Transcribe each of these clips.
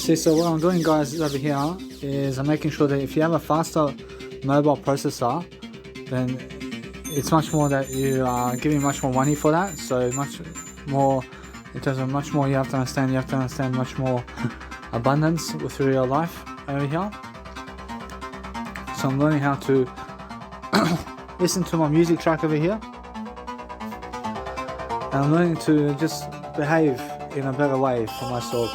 See, so what I'm doing, guys, over here is I'm making sure that if you have a faster mobile processor, then it's much more that you are giving much more money for that. So much more, in terms of much more you have to understand much more abundance through your life over here. So I'm learning how to listen to my music track over here. And I'm learning to just behave in a better way for myself.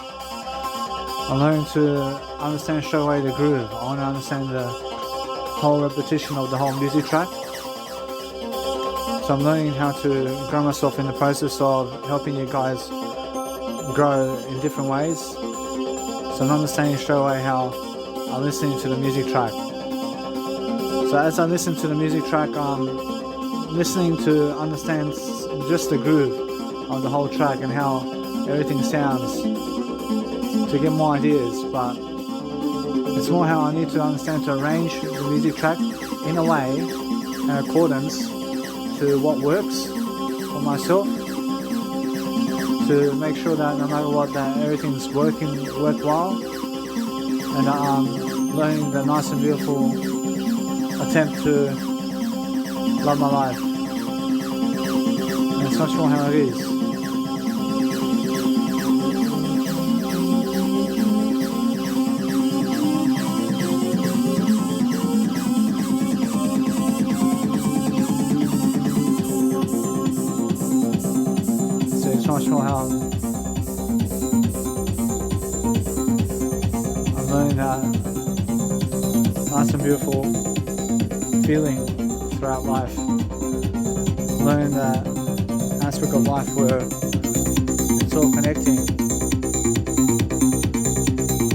I'm learning to understand straight away the groove. I want to understand the whole repetition of the whole music track. So I'm learning how to grow myself in the process of helping you guys grow in different ways. So I'm understanding straight away how I'm listening to the music track. So as I listen to the music track, I'm listening to understand just the groove of the whole track and how everything sounds to get more ideas. But it's more how I need to understand to arrange the music track in a way in accordance to what works for myself, to make sure that no matter what, that everything's worthwhile, and that I'm learning the nice and beautiful attempt to love my life. And it's much more how it is. Much more how I'm learning that nice and beautiful feeling throughout life. I'm learning that aspect of life where it's all connecting.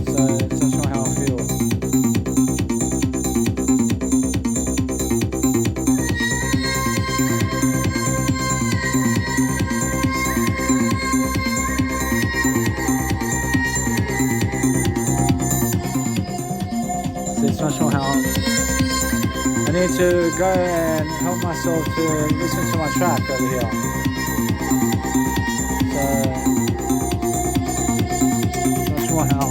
So it's much more how I feel. It's much more how I need to go and help myself to listen to my track over here. So much more how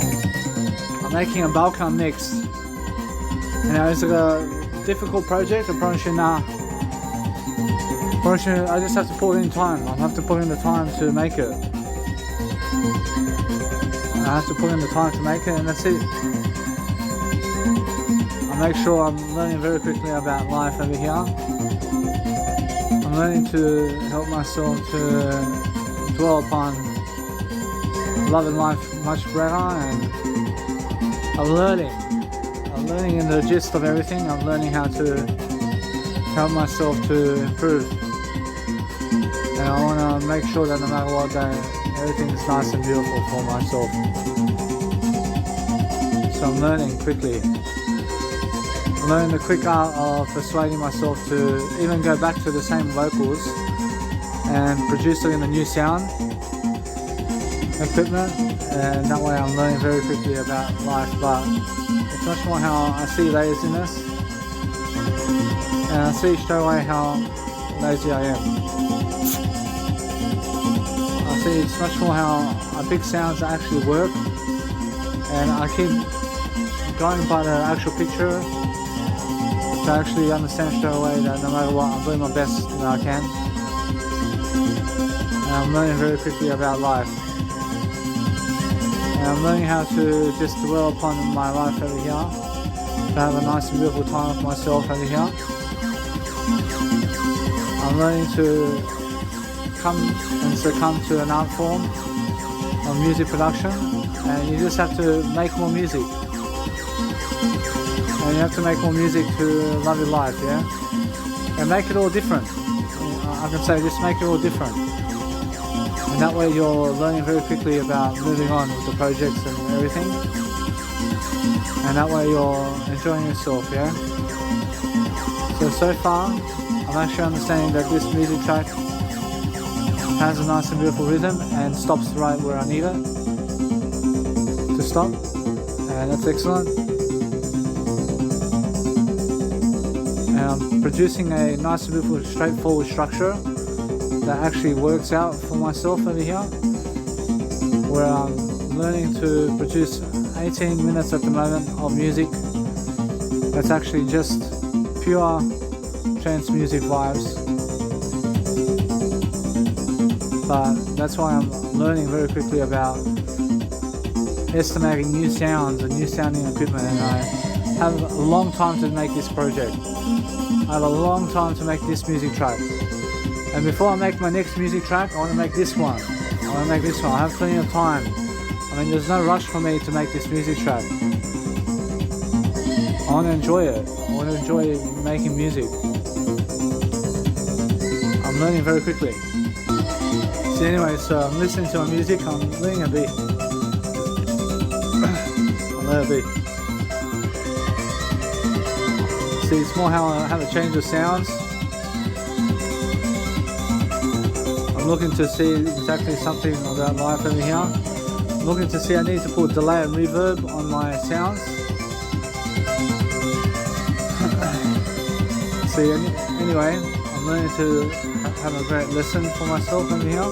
I'm making a Balkan mix. You know, it's like a difficult project. I promise you, I just have to put in time. I have to put in the time to make it. I have to put in the time to make it, and that's it. I make sure I'm learning very quickly about life over here. I'm learning to help myself to dwell upon loving life much better, and I'm learning in the gist of everything. I'm learning how to help myself to improve, and I want to make sure that no matter what, that everything is nice and beautiful for myself. So I'm learning quickly. I'm learning the quick art of persuading myself to even go back to the same vocals and produce it in a new sound equipment, and that way I'm learning very quickly about life. But it's much more how I see layers in this, and I see straight away how lazy I am. I see it's much more how I pick sounds that actually work, and I keep going by the actual picture to actually understand straight away that no matter what, I'm doing my best that I can. And I'm learning very quickly about life. And I'm learning how to just dwell upon my life over here, to have a nice and beautiful time with myself over here. I'm learning to come and succumb to an art form of music production, and you just have to make more music. And you have to make more music to love your life, yeah? And make it all different. I can say just make it all different. And that way you're learning very quickly about moving on with the projects and everything. And that way you're enjoying yourself, yeah? So far, I'm actually understanding that this music track has a nice and beautiful rhythm and stops right where I need it to stop. And that's excellent. I'm producing a nice and beautiful straightforward structure that actually works out for myself over here, where I'm learning to produce 18 minutes at the moment of music. That's actually just pure trance music vibes. But that's why I'm learning very quickly about estimating new sounds and new sounding equipment, and I have a long time to make this project. I have a long time to make this music track. And before I make my next music track, I want to make this one. I have plenty of time. I mean, there's no rush for me to make this music track. I want to enjoy it. I want to enjoy making music. I'm learning very quickly. So anyway, so I'm listening to my music, I'm learning a bit. I learn a bit. See, it's more how to change the sounds. I'm looking to see exactly something about life over here. I'm looking to see I need to put delay and reverb on my sounds. See, anyway, I'm learning to have a great lesson for myself over here.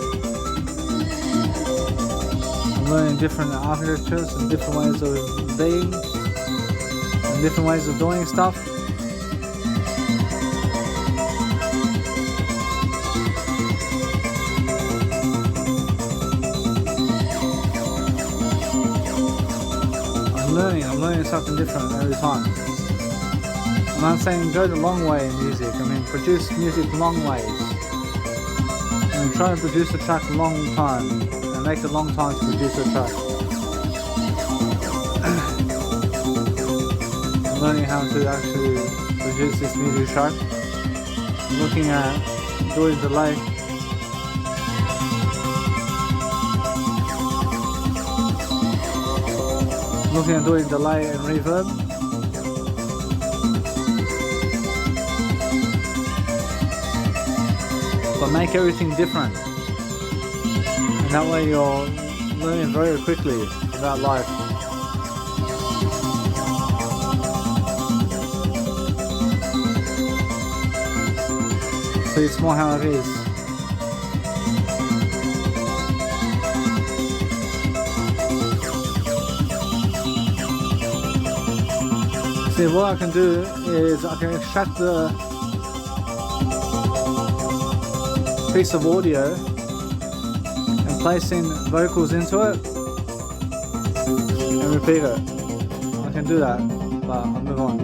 I'm learning different architectures and different ways of being and different ways of doing stuff. I'm learning something different every time. I'm not saying go the long way in music, I mean produce music long ways. I mean try to produce a track a long time and make a long time to produce a track. I'm learning how to actually produce this music track. I'm looking at doing delay. Looking at doing delay and reverb. But make everything different. And that way you're learning very quickly about life. See, it's more how it is. See, what I can do is I can extract the piece of audio and place in vocals into it and repeat it. I can do that, but I'll move on.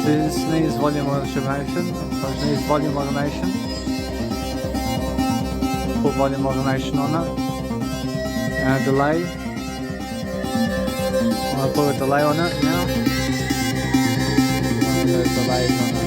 This needs volume automation. So it needs volume automation. Put volume automation on it. And a delay. I'll put a delay on it now. And there's delays on it.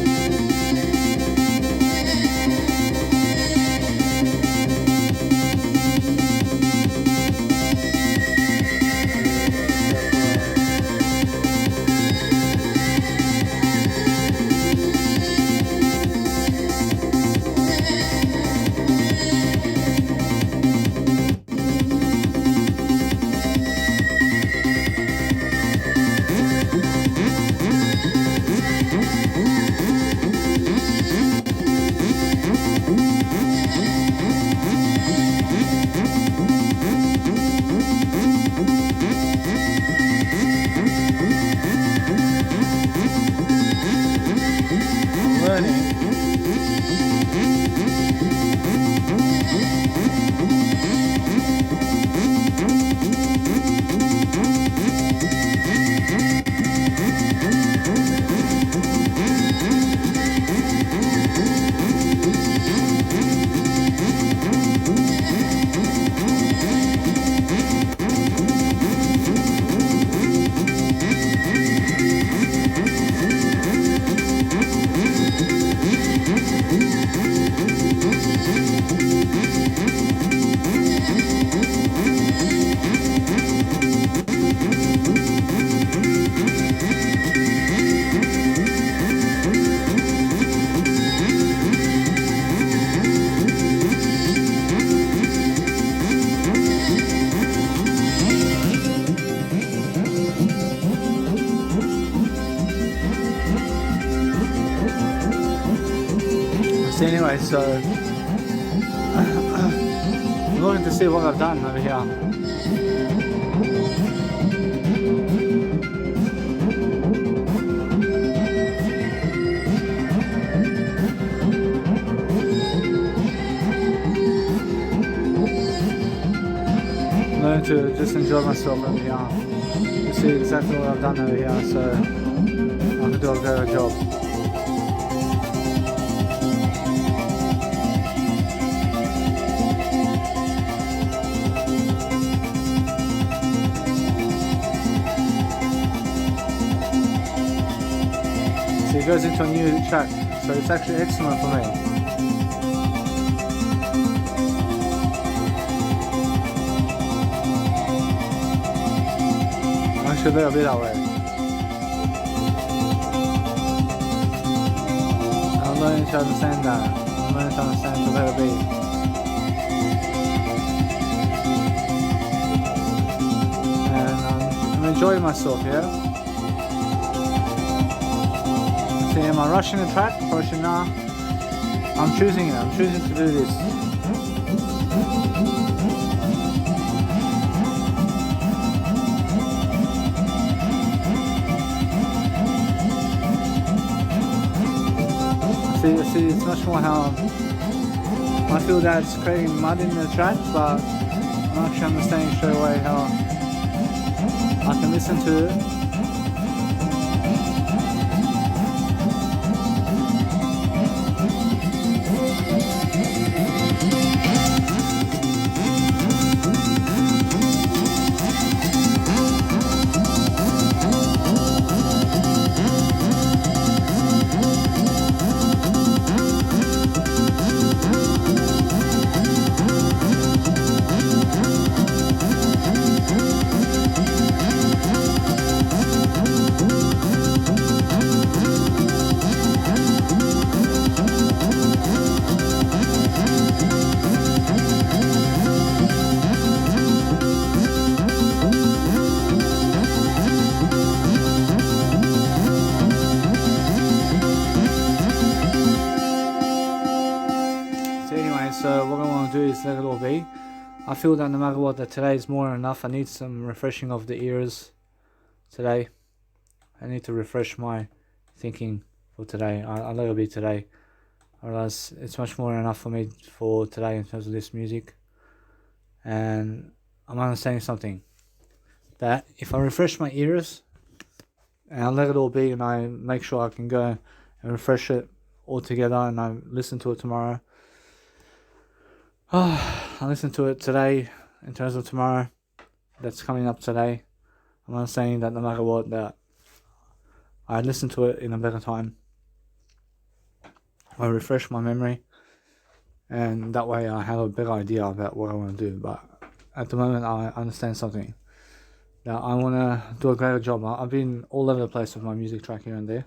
See, anyway, so I'm looking to see what I've done over here. Learn to just enjoy myself over here. You see exactly what I've done over here, so I can do a better job. So it goes into a new track, so it's actually excellent for me. Actually, a bit that way. I'm learning to understand that. I'm learning to understand the better beat. And I'm enjoying myself, yeah? See, am I rushing the track? Rushing now? I'm choosing it. I'm choosing to do this. See, it's much more how I feel that it's creating mud in the track, but I'm actually understanding straight away how I can listen to it. So what I want to do is let it all be. I feel that no matter what, that today is more than enough. I need some refreshing of the ears today. I need to refresh my thinking for today. I let it be today. Otherwise, it's much more than enough for me for today in terms of this music. And I'm understanding something. That if I refresh my ears and I let it all be and I make sure I can go and refresh it all together and I listen to it tomorrow. I listened to it today in terms of tomorrow. That's coming up today. I'm not saying that no matter what, that I listen to it in a better time. I refresh my memory, and that way I have a better idea about what I want to do. But at the moment, I understand something. That I want to do a greater job. I've been all over the place with my music track here and there.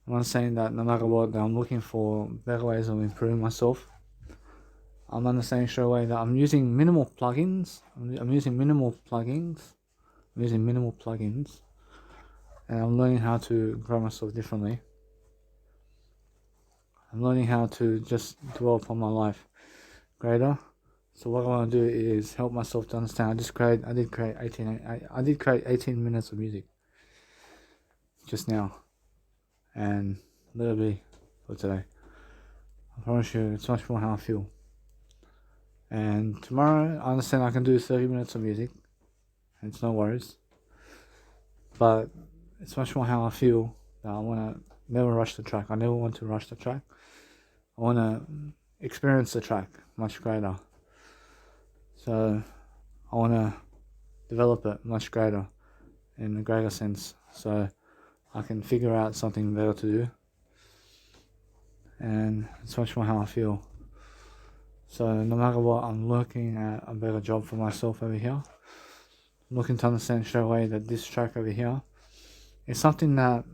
I'm not saying that no matter what, that I'm looking for better ways of improving myself. I'm understanding straight away that I'm using minimal plugins. I'm using minimal plugins. And I'm learning how to grow myself differently. I'm learning how to just dwell upon my life greater. So what I want to do is help myself to understand. I did create 18 minutes of music just now, and that'll be for today. I promise you, it's much more how I feel. And tomorrow, I understand I can do 30 minutes of music. It's no worries. But it's much more how I feel. That I want to never rush the track. I never want to rush the track. I want to experience the track much greater. So I want to develop it much greater, in a greater sense. So I can figure out something better to do. And it's much more how I feel. So no matter what, I'm looking at a better job for myself over here. I'm looking to understand straight away that this track over here is something that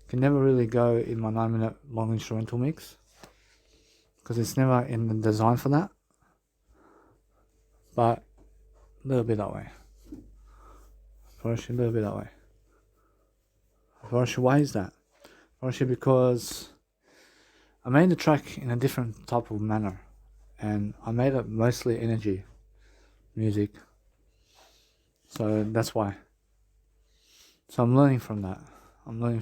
can never really go in my 9-minute long instrumental mix, because it's never in the design for that. But a little bit that way. Actually, a little bit that way. Actually, why is that? Actually, because I made the track in a different type of manner, and I made it mostly energy music. So that's why. So I'm learning from that. I'm learning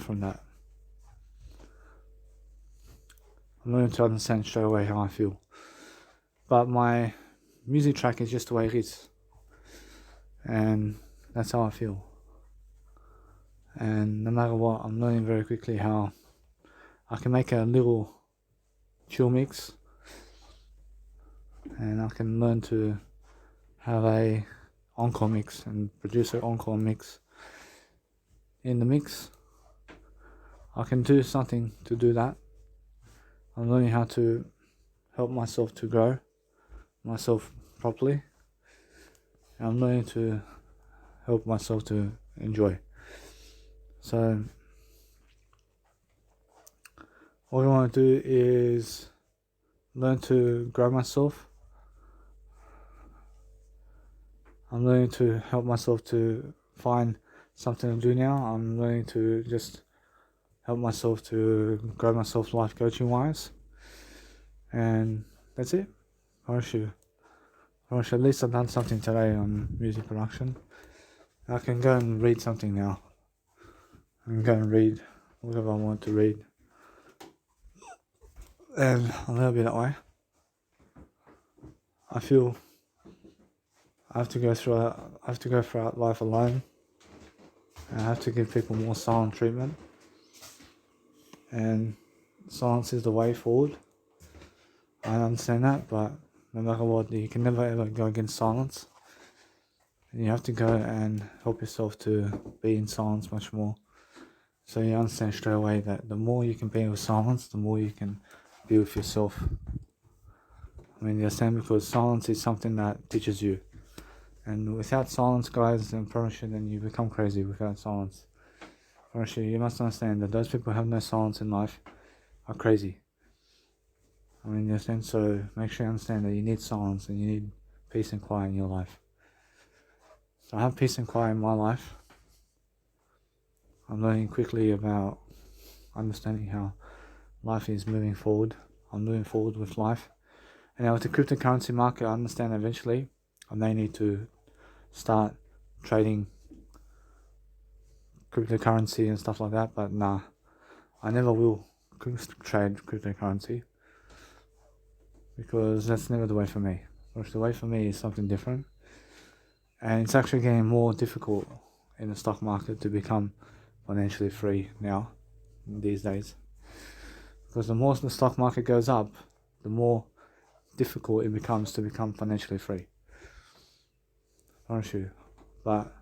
to understand straight away how I feel. But my music track is just the way it is. And that's how I feel. And no matter what, I'm learning very quickly how I can make a little chill mix, and I can learn to have a encore mix and produce an encore mix. In the mix, I can do something to do that. I'm learning how to help myself to grow myself properly. I'm learning to help myself to enjoy. So what I want to do is learn to grow myself. I'm learning to help myself to find something to do now. I'm learning to just help myself to grow myself life coaching wise. And that's it. I wish at least I've done something today on music production. I can go and read something now. I can go and read whatever I want to read. And I'll never be that way. I feel I have to go throughout life alone. And I have to give people more silent treatment. And silence is the way forward. I understand that, but no matter what, you can never ever go against silence. And you have to go and help yourself to be in silence much more. So you understand straight away that the more you can be with silence, the more you can be with yourself. I mean, you understand, because silence is something that teaches you. And without silence, guys, I promise you, then you become crazy without silence. I promise you, you must understand that those people who have no silence in life are crazy. I mean, you understand? So make sure you understand that you need silence and you need peace and quiet in your life. So I have peace and quiet in my life. I'm learning quickly about understanding how life is moving forward. I'm moving forward with life. And now with the cryptocurrency market, I understand eventually I may need to start trading cryptocurrency and stuff like that, but nah, I never will trade cryptocurrency, because that's never the way for me. The way for me is something different, and it's actually getting more difficult in the stock market to become financially free now, these days, because the more the stock market goes up, the more difficult it becomes to become financially free. Aren't you? But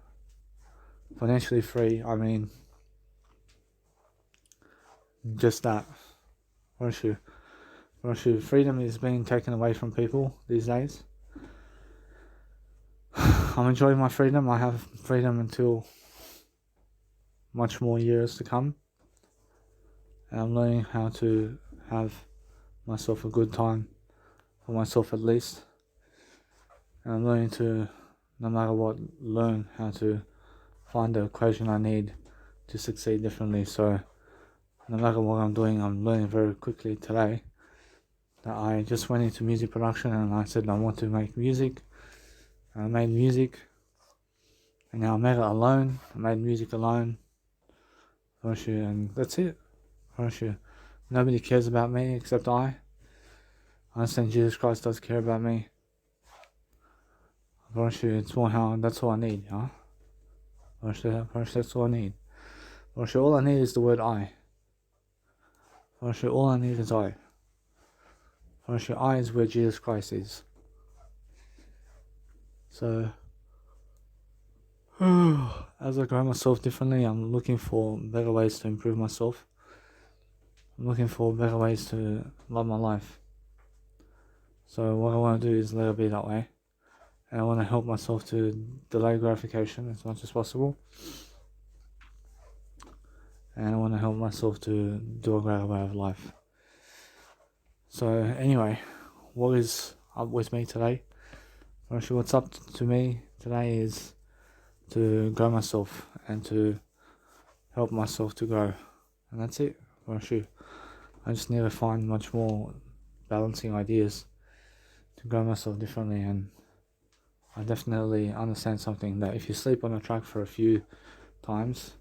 financially free, I mean just that. Aren't you? Freedom is being taken away from people these days. I'm enjoying my freedom. I have freedom until much more years to come. And I'm learning how to have myself a good time, for myself at least. And I'm learning to, no matter what, learn how to find the equation I need to succeed differently. So no matter what I'm doing, I'm learning very quickly today that I just went into music production and I said I want to make music. And I made music, and now I made it alone. I made music alone, and that's it. Nobody cares about me except I understand Jesus Christ does care about me. It's more how, that's all I need, huh? That's all I need. All I need is the word I. All I need is I. I is where Jesus Christ is. So, as I grow myself differently, I'm looking for better ways to improve myself. I'm looking for better ways to love my life. So what I want to do is let it be that way. And I want to help myself to delay gratification as much as possible. And I want to help myself to do a greater way of life. So anyway, what is up with me today? Actually, what's up to me today is to grow myself and to help myself to grow. And that's it. I just need to find much more balancing ideas to grow myself differently. And I definitely understand something, that if you sleep on a track for a few times,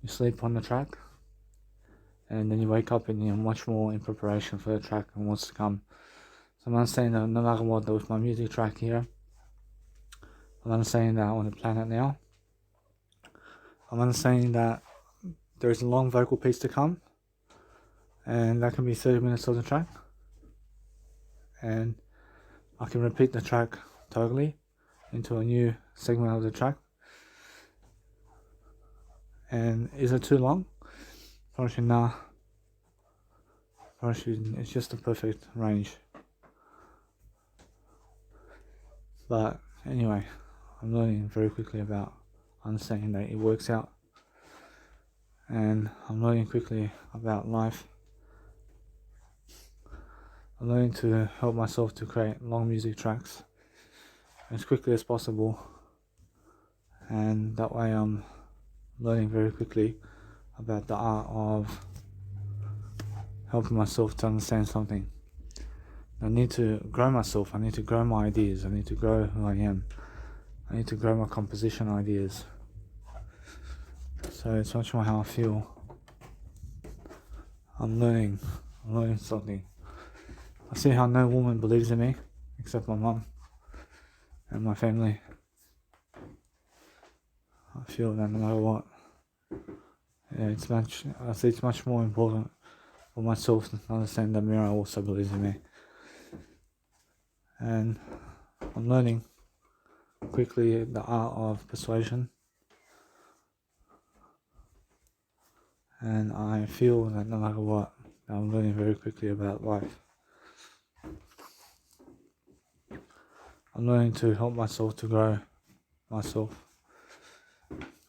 you sleep on the track, and then you wake up and you're much more in preparation for the track and what's to come. So I'm understanding that no matter what, with my music track here, I'm understanding that on the planet now, I'm understanding that there's a long vocal piece to come, and that can be 30 minutes of the track, and I can repeat the track totally into a new segment of the track. And is it too long? Probably nah. Probably it's just a perfect range. But anyway, I'm learning very quickly about understanding that it works out, and I'm learning quickly about life. I'm learning to help myself to create long music tracks as quickly as possible, and that way I'm learning very quickly about the art of helping myself to understand something. I need to grow myself, I need to grow my ideas, I need to grow who I am, I need to grow my composition ideas. So it's much more how I feel. I'm learning something. I see how no woman believes in me, except my mum and my family. I feel that no matter what, I see it's much more important for myself to understand that Mira also believes in me. And I'm learning quickly the art of persuasion, and I feel that no matter what, I'm learning very quickly about life. I'm learning to help myself to grow myself.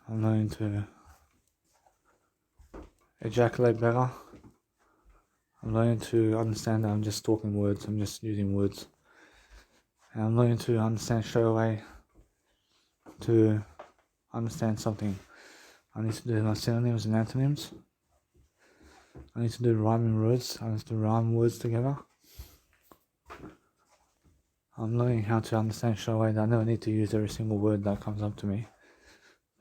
I'm learning to ejaculate better. I'm learning to understand that I'm just talking words, I'm just using words. And I'm learning to understand straight away, to understand something. I need to do my synonyms and antonyms. I need to do rhyming words. I need to rhyme words together. I'm learning how to understand straight away that I never need to use every single word that comes up to me.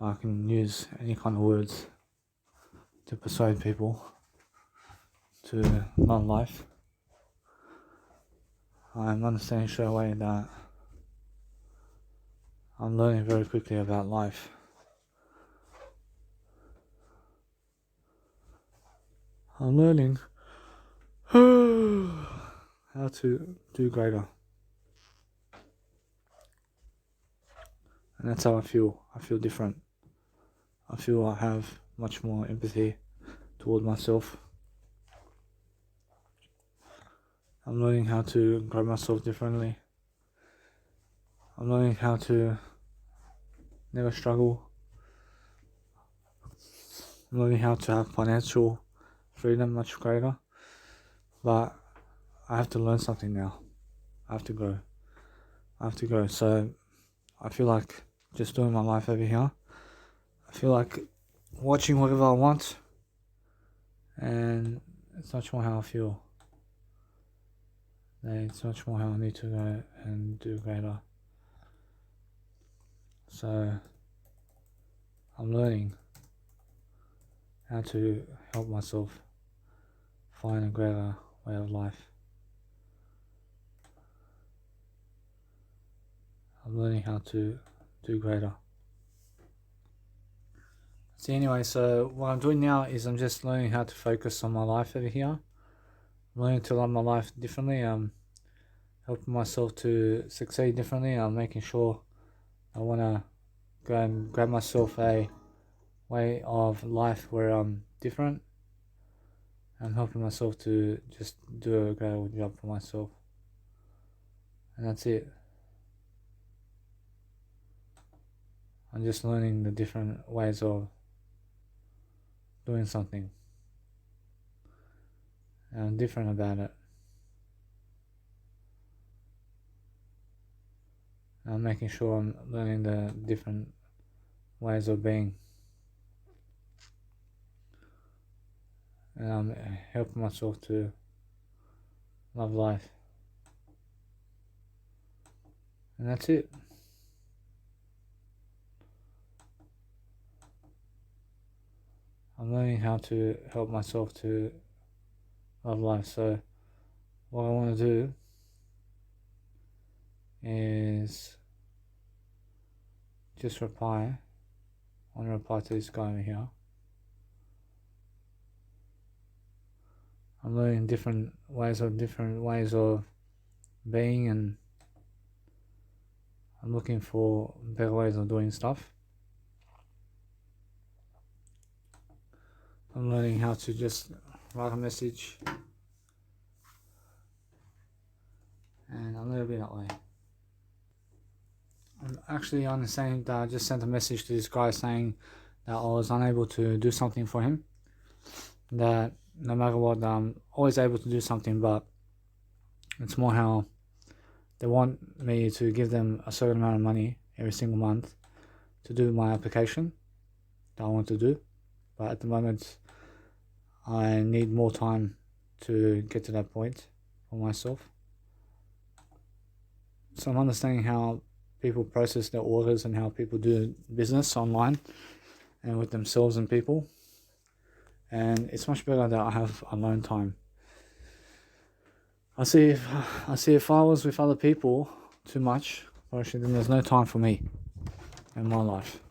I can use any kind of words to persuade people to love life. I'm understanding straight away that I'm learning very quickly about life. I'm learning how to do greater. And that's how I feel. I feel different. I feel I have much more empathy toward myself. I'm learning how to grow myself differently. I'm learning how to never struggle. I'm learning how to have financial freedom much greater. But I have to learn something now. I have to grow. So I feel like just doing my life over here. I feel like watching whatever I want, and it's much more how I feel. It's much more how I need to go and do greater. So I'm learning how to help myself find a greater way of life. I'm learning how to do greater. See, anyway, so what I'm doing now is I'm just learning how to focus on my life over here. I'm learning to love my life differently. I'm helping myself to succeed differently. I'm making sure I want to go and grab myself a way of life where I'm different. I'm helping myself to just do a great job for myself. And that's it. I'm just learning the different ways of doing something. And I'm different about it. I'm making sure I'm learning the different ways of being. and I'm helping myself to love life. And that's it. I'm learning how to help myself to love life. So what I want to do is just reply. I want to reply to this guy over here. I'm learning different ways of being, and I'm looking for better ways of doing stuff. I'm learning how to just write a message, and I'll let it be that way. I'm actually on the same that I just sent a message to this guy saying that I was unable to do something for him. That no matter what, I'm always able to do something, but it's more how they want me to give them a certain amount of money every single month to do my application that I want to do. But at the moment, I need more time to get to that point for myself. So I'm understanding how people process their orders and how people do business online and with themselves and people. And it's much better that I have alone time. I see if I was with other people too much, then there's no time for me in my life.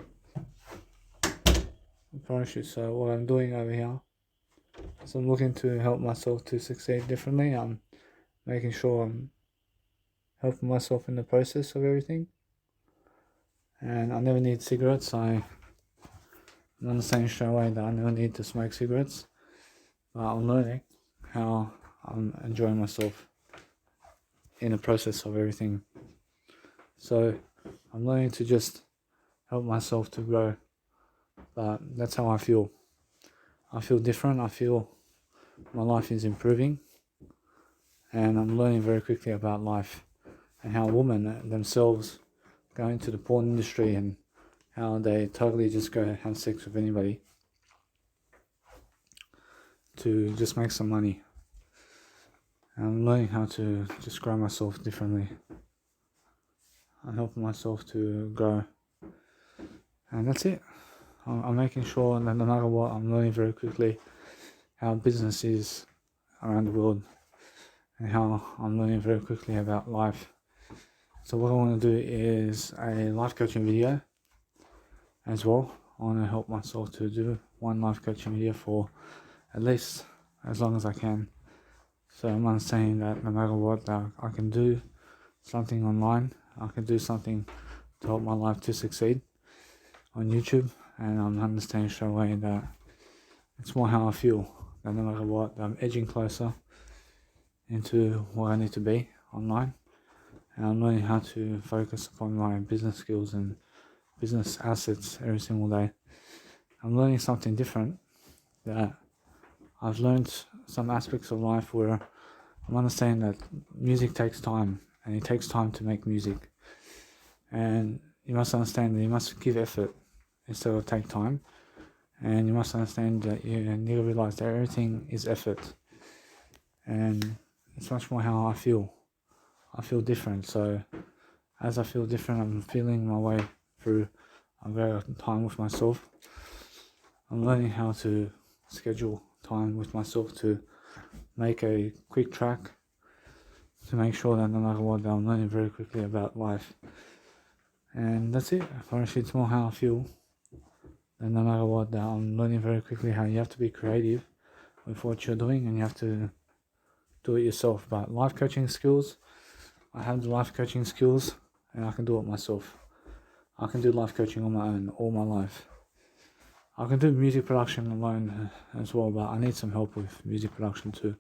So what I'm doing over here is I'm looking to help myself to succeed differently. I'm making sure I'm helping myself in the process of everything. And I never need cigarettes. I'm understanding straight away that I never need to smoke cigarettes. But I'm learning how I'm enjoying myself in the process of everything. So I'm learning to just help myself to grow. But that's how I feel. I feel different. I feel my life is improving. And I'm learning very quickly about life and how women themselves go into the porn industry and how they totally just go have sex with anybody to just make some money. And I'm learning how to just grow myself differently. I'm helping myself to grow. And that's it. I'm making sure that no matter what, I'm learning very quickly how business is around the world and how I'm learning very quickly about life. So what I want to do is a life coaching video as well. I want to help myself to do one life coaching video for at least as long as I can. So I'm understanding that no matter what, I can do something online. I can do something to help my life to succeed on YouTube. And I'm understanding straight away that it's more how I feel. That no matter what, I'm edging closer into what I need to be online. And I'm learning how to focus upon my business skills and business assets every single day. I'm learning something different, that I've learned some aspects of life where I'm understanding that music takes time, and it takes time to make music. And you must understand that you must give effort instead of take time. And you must understand that you need to realize that everything is effort. And it's much more how I feel. I feel different. So as I feel different, I'm feeling my way through a very time with myself. I'm learning how to schedule time with myself to make a quick track, to make sure that no matter what, I'm learning very quickly about life. And that's it. Honestly, it's more how I feel. And no matter what, I'm learning very quickly how you have to be creative with what you're doing, and you have to do it yourself. But life coaching skills, I have the life coaching skills, and I can do it myself. I can do life coaching on my own all my life. I can do music production alone as well, but I need some help with music production too.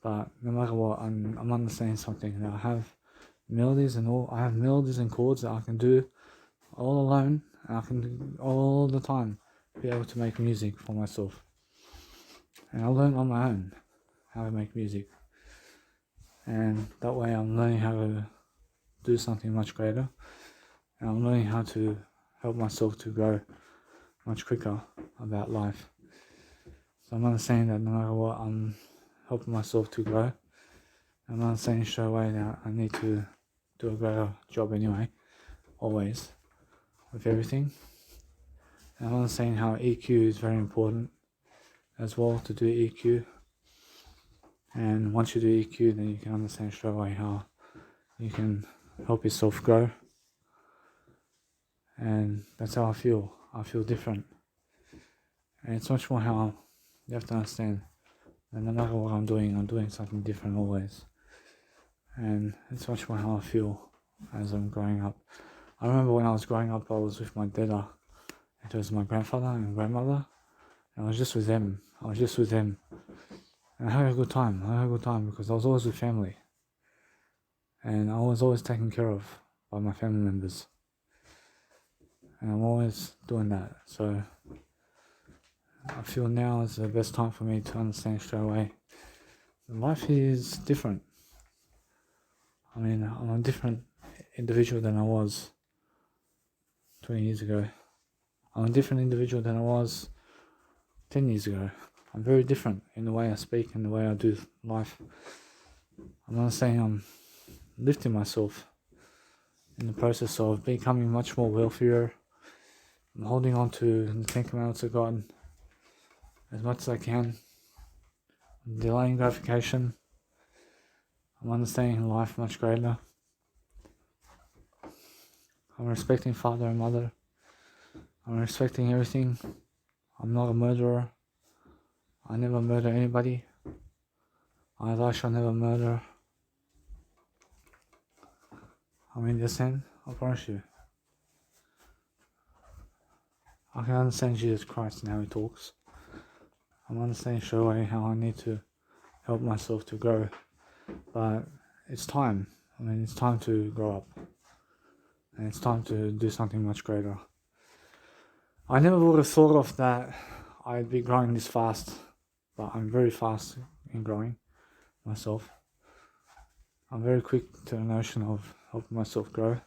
But no matter what, I'm understanding something. That I have melodies and chords that I can do all alone, and I can do all the time be able to make music for myself. And I learn on my own how to make music. And that way I'm learning how to do something much greater. And I'm learning how to help myself to grow much quicker about life. So I'm understanding that no matter what, I'm helping myself to grow. I'm not saying straight away that I need to do a greater job anyway, always, with everything. And I'm not saying how EQ is very important as well, to do EQ. And once you do EQ, then you can understand straight away how you can help yourself grow. And that's how I feel. I feel different. And it's much more how you have to understand that no matter what I'm doing something different always. And it's much more how I feel as I'm growing up. I remember when I was growing up, I was with my dad. It was my grandfather and grandmother. And I was just with them. And I had a good time. Because I was always with family. And I was always taken care of by my family members. And I'm always doing that. So I feel now is the best time for me to understand straight away. Life is different. I mean, I'm a different individual than I was 20 years ago. I'm a different individual than I was 10 years ago. I'm very different in the way I speak and the way I do life. I'm not saying I'm lifting myself in the process of becoming much more wealthier. I'm holding on to the 10 commandments of God as much as I can. I'm delaying gratification. I'm understanding life much greater. I'm respecting father and mother. I'm respecting everything. I'm not a murderer. I never murder anybody. I shall never murder. I mean, understand? I promise you. I can understand Jesus Christ and how he talks. I'm understanding straight away how I need to help myself to grow. But it's time. I mean, it's time to grow up. And it's time to do something much greater. I never would have thought of that I'd be growing this fast. But I'm very fast in growing myself. I'm very quick to the notion of helping myself grow.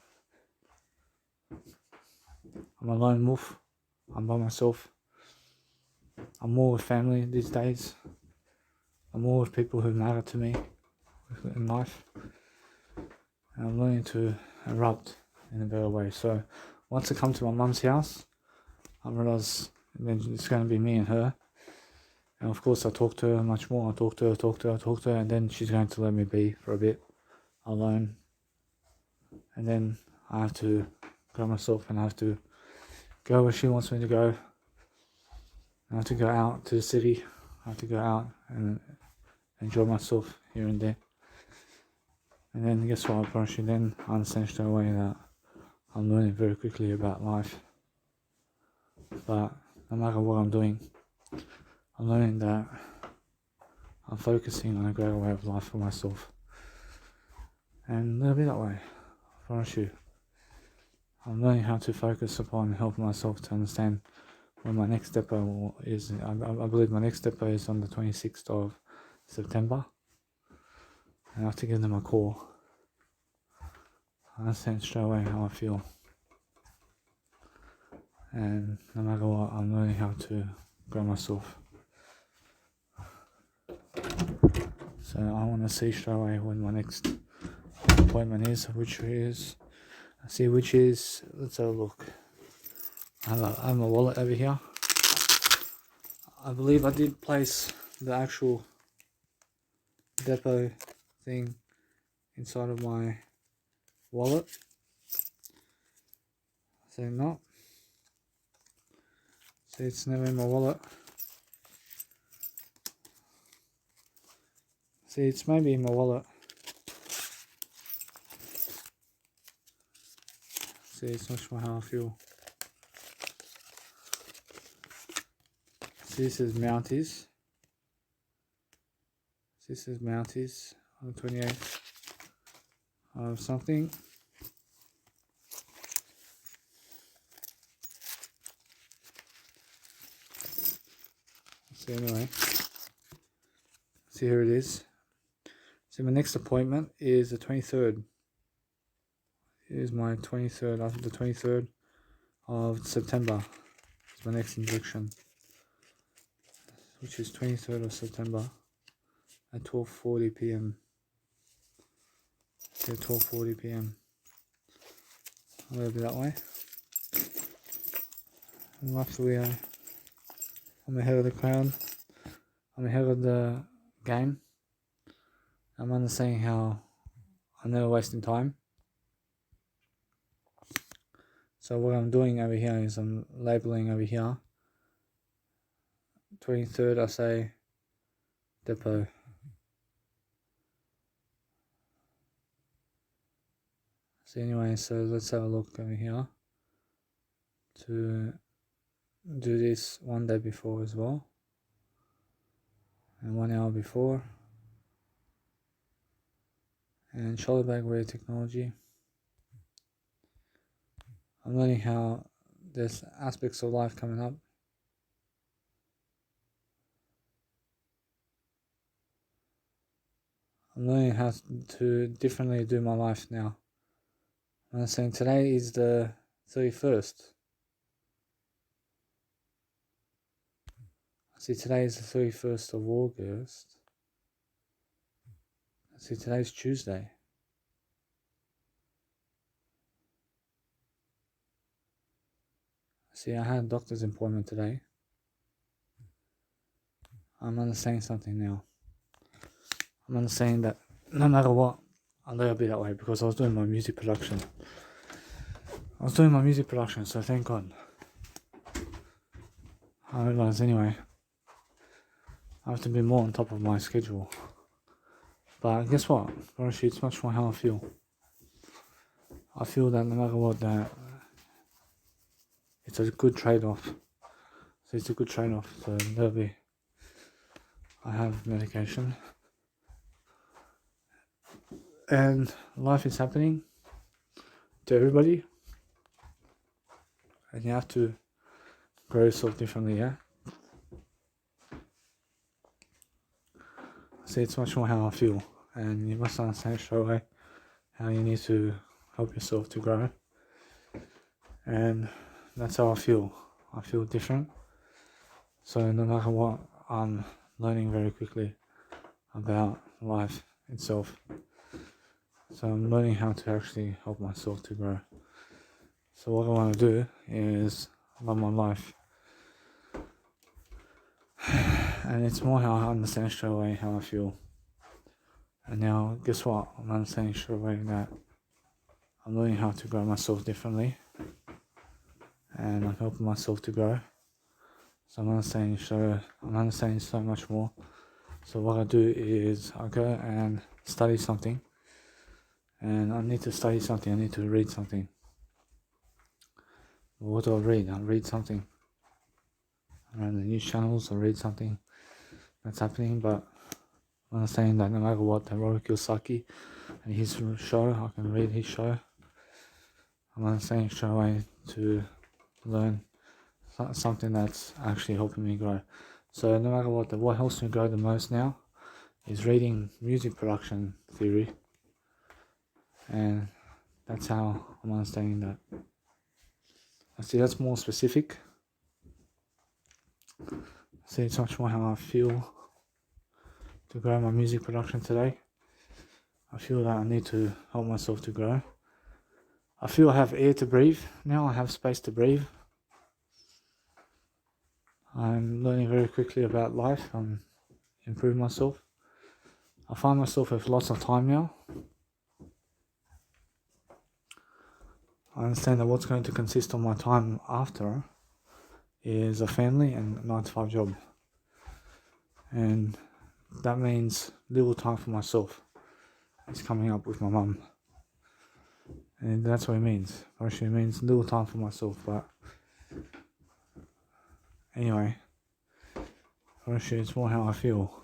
I'm a lone wolf. I'm by myself. I'm more with family these days. I'm more with people who matter to me in life. And I'm learning to erupt in a better way. So once I come to my mum's house, I realise then it's going to be me and her. And of course I talk to her much more. I talk to her, and then she's going to let me be for a bit alone. And then I have to grow myself and I have to go where she wants me to go. I have to go out to the city. I have to go out and enjoy myself here and there. And then guess what, I promise you, then I understand straight away that I'm learning very quickly about life. But no matter what I'm doing, I'm learning that I'm focusing on a greater way of life for myself. And it'll be that way, I promise you. I'm learning how to focus upon helping myself to understand when my next depot is. I believe my next depot is on the 26th of September. And I have to give them a call. I understand straight away how I feel. And no matter what, I'm learning how to grow myself. So I want to see straight away when my next appointment is, let's have a look. I have my wallet over here. I believe I did place the actual depot thing inside of my wallet. So not. See, it's never in my wallet. See, it's maybe in my wallet. See, it's much more how I feel. See, this is Mounties. This is Mounties on the 28th of something. So anyway, see, here it is. So my next appointment is the 23rd. Here's my 23rd, after the 23rd of September. It's my next injection. which is 23rd of September at 12:40 p.m. Okay, 12:40 p.m. A little bit that way. And luckily, I'm ahead of the crowd. I'm ahead of the game. I'm understanding how I'm never wasting time. So what I'm doing over here is I'm labeling over here. 23rd, I say depot. So anyway, so let's have a look over here to do this one day before as well, and 1 hour before, and shoulder bag wear technology. I'm learning how there's aspects of life coming up. I'm learning how to differently do my life now. I'm saying today is the 31st. See, today is the 31st of August. See, today's Tuesday. See, I had a doctor's appointment today. I'm understanding something now. I'm understanding that no matter what, I'll let it be that way because I was doing my music production. So thank God. I realized anyway, I have to be more on top of my schedule. But guess what? Actually, it's much more how I feel. I feel that no matter what, that it's a good trade-off. So it's a good trade-off. So there'll be, I have medication. And life is happening to everybody. And you have to grow yourself differently, yeah? See, it's much more how I feel. And you must understand straight away how you need to help yourself to grow. And that's how I feel. I feel different. So no matter what, I'm learning very quickly about life itself. So I'm learning how to actually help myself to grow. So what I want to do is love my life. And it's more how I understand straight away how I feel. And now, guess what? I'm understanding straight away that I'm learning how to grow myself differently. And I'm helping myself to grow. So I'm understanding so much more. So what I do is I go and study something. And I need to study something, I need to read something. What do I read? I read something around the news channels, I read something that's happening, but I'm saying that no matter what, Robert Kiyosaki and his show, I can read his show. I'm saying straight away to learn something that's actually helping me grow. So no matter what helps me grow the most now is reading music production theory, and that's how I'm understanding that. I see that's more specific. See, it's much more how I feel to grow my music production today. I feel that I need to help myself to grow. I feel I have air to breathe now, I have space to breathe. I'm learning very quickly about life, I'm improving myself. I find myself with lots of time now. I understand that what's going to consist of my time after is a family and a 9-to-5 job. And that means little time for myself. It's coming up with my mum. And that's what it means. Actually, it means little time for myself, but anyway, actually, it's more how I feel.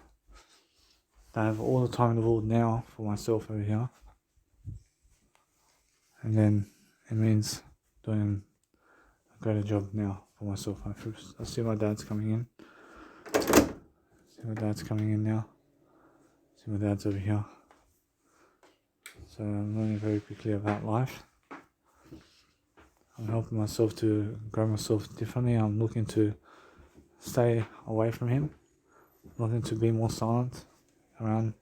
I have all the time in the world now for myself over here. And then it means doing a greater job now for myself. I see my dad's coming in. See my dad's coming in now. See my dad's over here. So I'm learning very quickly about life. I'm helping myself to grow myself differently. I'm looking to stay away from him. looking to be more silent around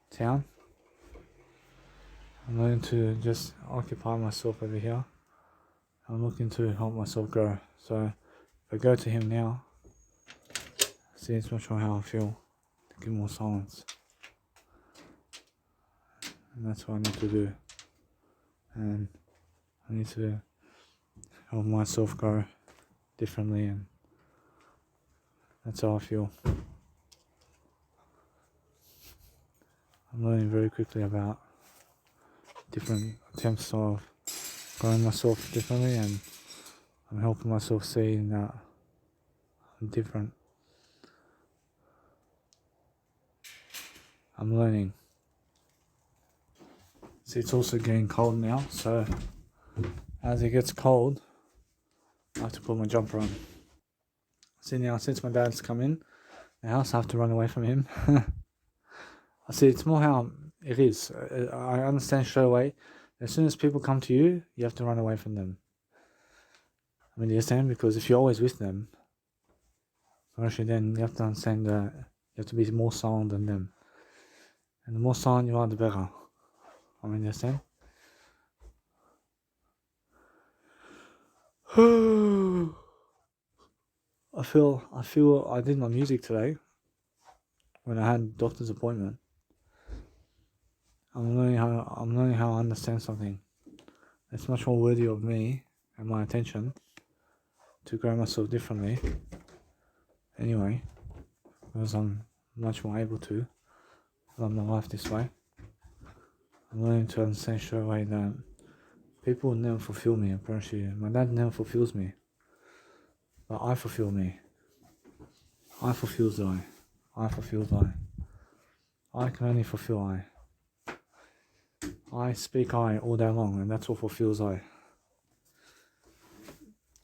town. I'm learning to just occupy myself over here. I'm looking to help myself grow. So if I go to him now, see, it's not sure how I feel to give more silence. And that's what I need to do. And I need to help myself grow differently, and that's how I feel. I'm learning very quickly about different attempts of growing myself differently, and I'm helping myself see that I'm different. I'm learning. See, it's also getting cold now, so as it gets cold, I have to put my jumper on. See, now since my dad's come in the house, I have to run away from him. I see, it's more how it is. I understand straight away. As soon as people come to you, you have to run away from them. I mean, you understand? Because if you're always with them, actually, then you have to understand that you have to be more silent than them. And the more silent you are, the better. I mean, you understand? I feel I did my music today when I had doctor's appointment. I'm learning how I understand something. It's much more worthy of me and my attention to grow myself differently. Anyway, because I'm much more able to run my life this way. I'm learning to understand straight away that people will never fulfill me. Apparently, my dad never fulfills me, but I fulfill me. I fulfills I. I fulfills I. I can only fulfill I. I speak I all day long, and that's what fulfills I.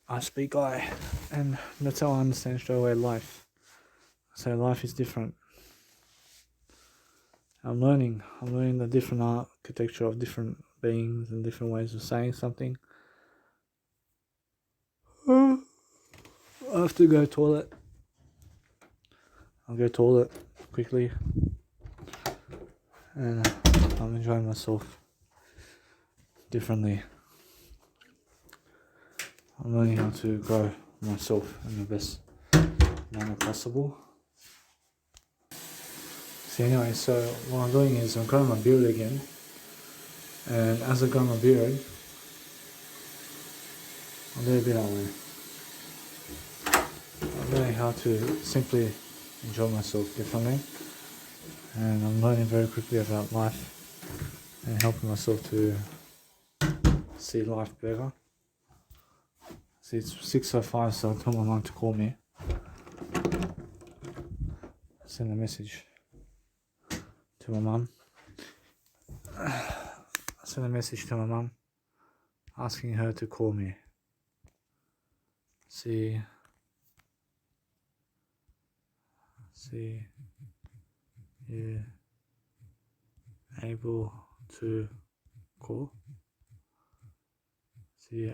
I speak I, and that's how I understand straight away life. So life is different. I'm learning the different architecture of different beings and different ways of saying something. I have to go toilet. I'll go toilet quickly, and I'm enjoying myself differently. I'm learning how to grow myself in the best manner possible. So anyway, so what I'm doing is I'm growing my beard again, and as I grow my beard, I'll do a bit that way. I'm learning how to simply enjoy myself differently, and I'm learning very quickly about life and helping myself to see life better. See, it's 6:05, so I told my mum to call me. Send a message to my mum. I sent a message to my mum asking her to call me. See you able to call?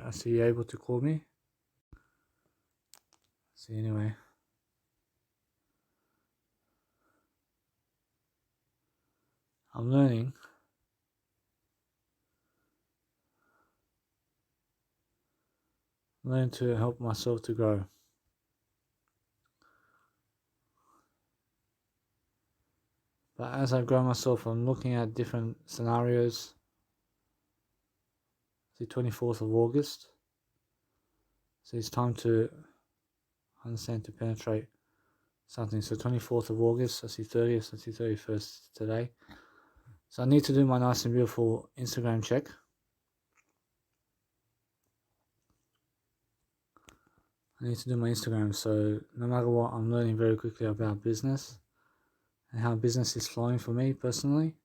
I see you able to call me? See, anyway. I'm learning to help myself to grow. But as I grow myself, I'm looking at different scenarios. The 24th of August. So it's time to understand, to penetrate something. So 24th of August, I see 30th, I see 31st today. So I need to do my nice and beautiful Instagram check. I need to do my Instagram, so no matter what, I'm learning very quickly about business and how business is flowing for me personally.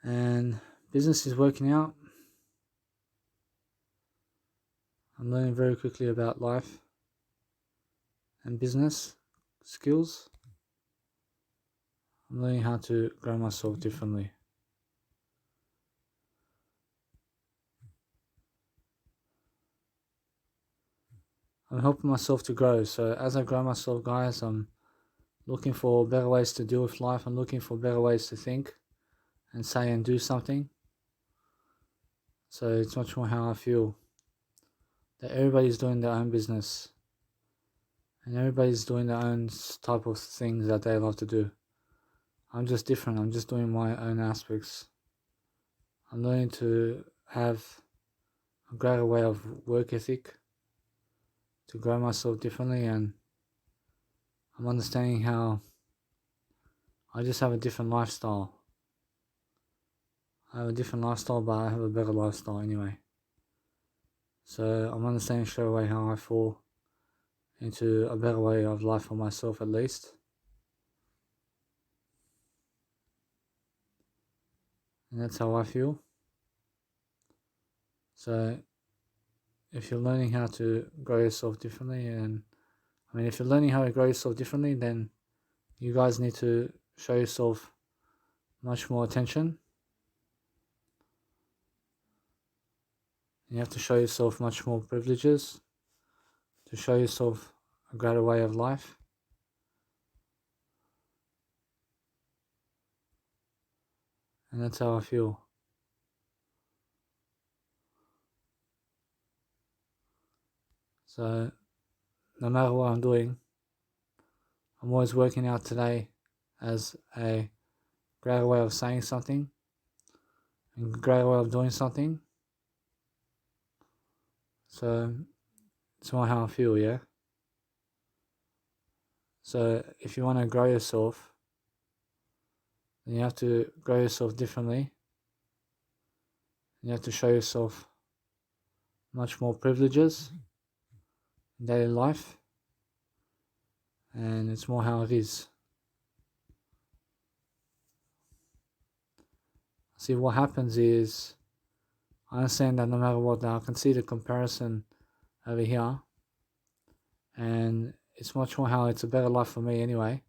And business is working out. I'm learning very quickly about life and business skills. I'm learning how to grow myself differently. I'm helping myself to grow. So as I grow myself, guys, I'm looking for better ways to deal with life. I'm looking for better ways to think and say and do something. So it's much more how I feel that everybody's doing their own business and everybody's doing their own type of things that they love to do. I'm just different. I'm just doing my own aspects. I'm learning to have a greater way of work ethic, to grow myself differently, and I'm understanding how I just have a different lifestyle. I have a different lifestyle, but I have a better lifestyle anyway. So I'm understanding straight away how I fall into a better way of life for myself at least. And that's how I feel. So if you're learning how to grow yourself differently, if you're learning how to grow yourself differently, then you guys need to show yourself much more attention. You have to show yourself much more privileges to show yourself a greater way of life. And that's how I feel. So no matter what I'm doing, I'm always working out today as a greater way of saying something and a greater way of doing something. So it's more how I feel, yeah? So if you want to grow yourself, then you have to grow yourself differently. You have to show yourself much more privileges in daily life. And it's more how it is. See, what happens is, I understand that no matter what, I can see the comparison over here. And it's much more how it's a better life for me anyway.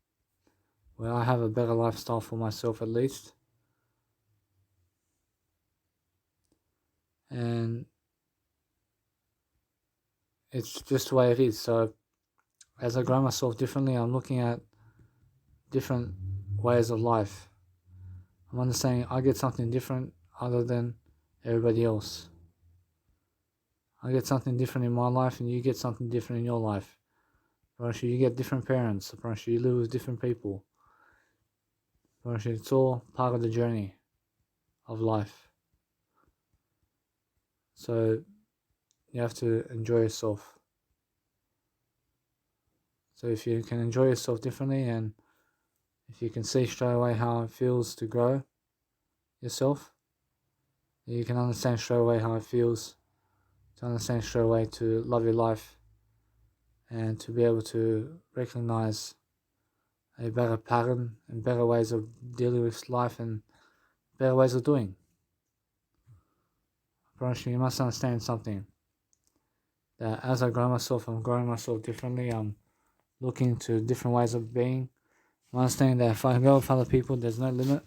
Where I have a better lifestyle for myself at least. And it's just the way it is. So as I grow myself differently, I'm looking at different ways of life. I'm understanding I get something different other than everybody else. I get something different in my life and you get something different in your life. Perhaps you get different parents. Perhaps you live with different people. Perhaps it's all part of the journey of life. So you have to enjoy yourself. So if you can enjoy yourself differently and if you can see straight away how it feels to grow yourself, you can understand straight away how it feels to understand straight away to love your life and to be able to recognize a better pattern and better ways of dealing with life and better ways of doing. But you must understand something, that as I grow myself, I'm growing myself differently. I'm looking to different ways of being. I'm understanding that if I go with other people, there's no limit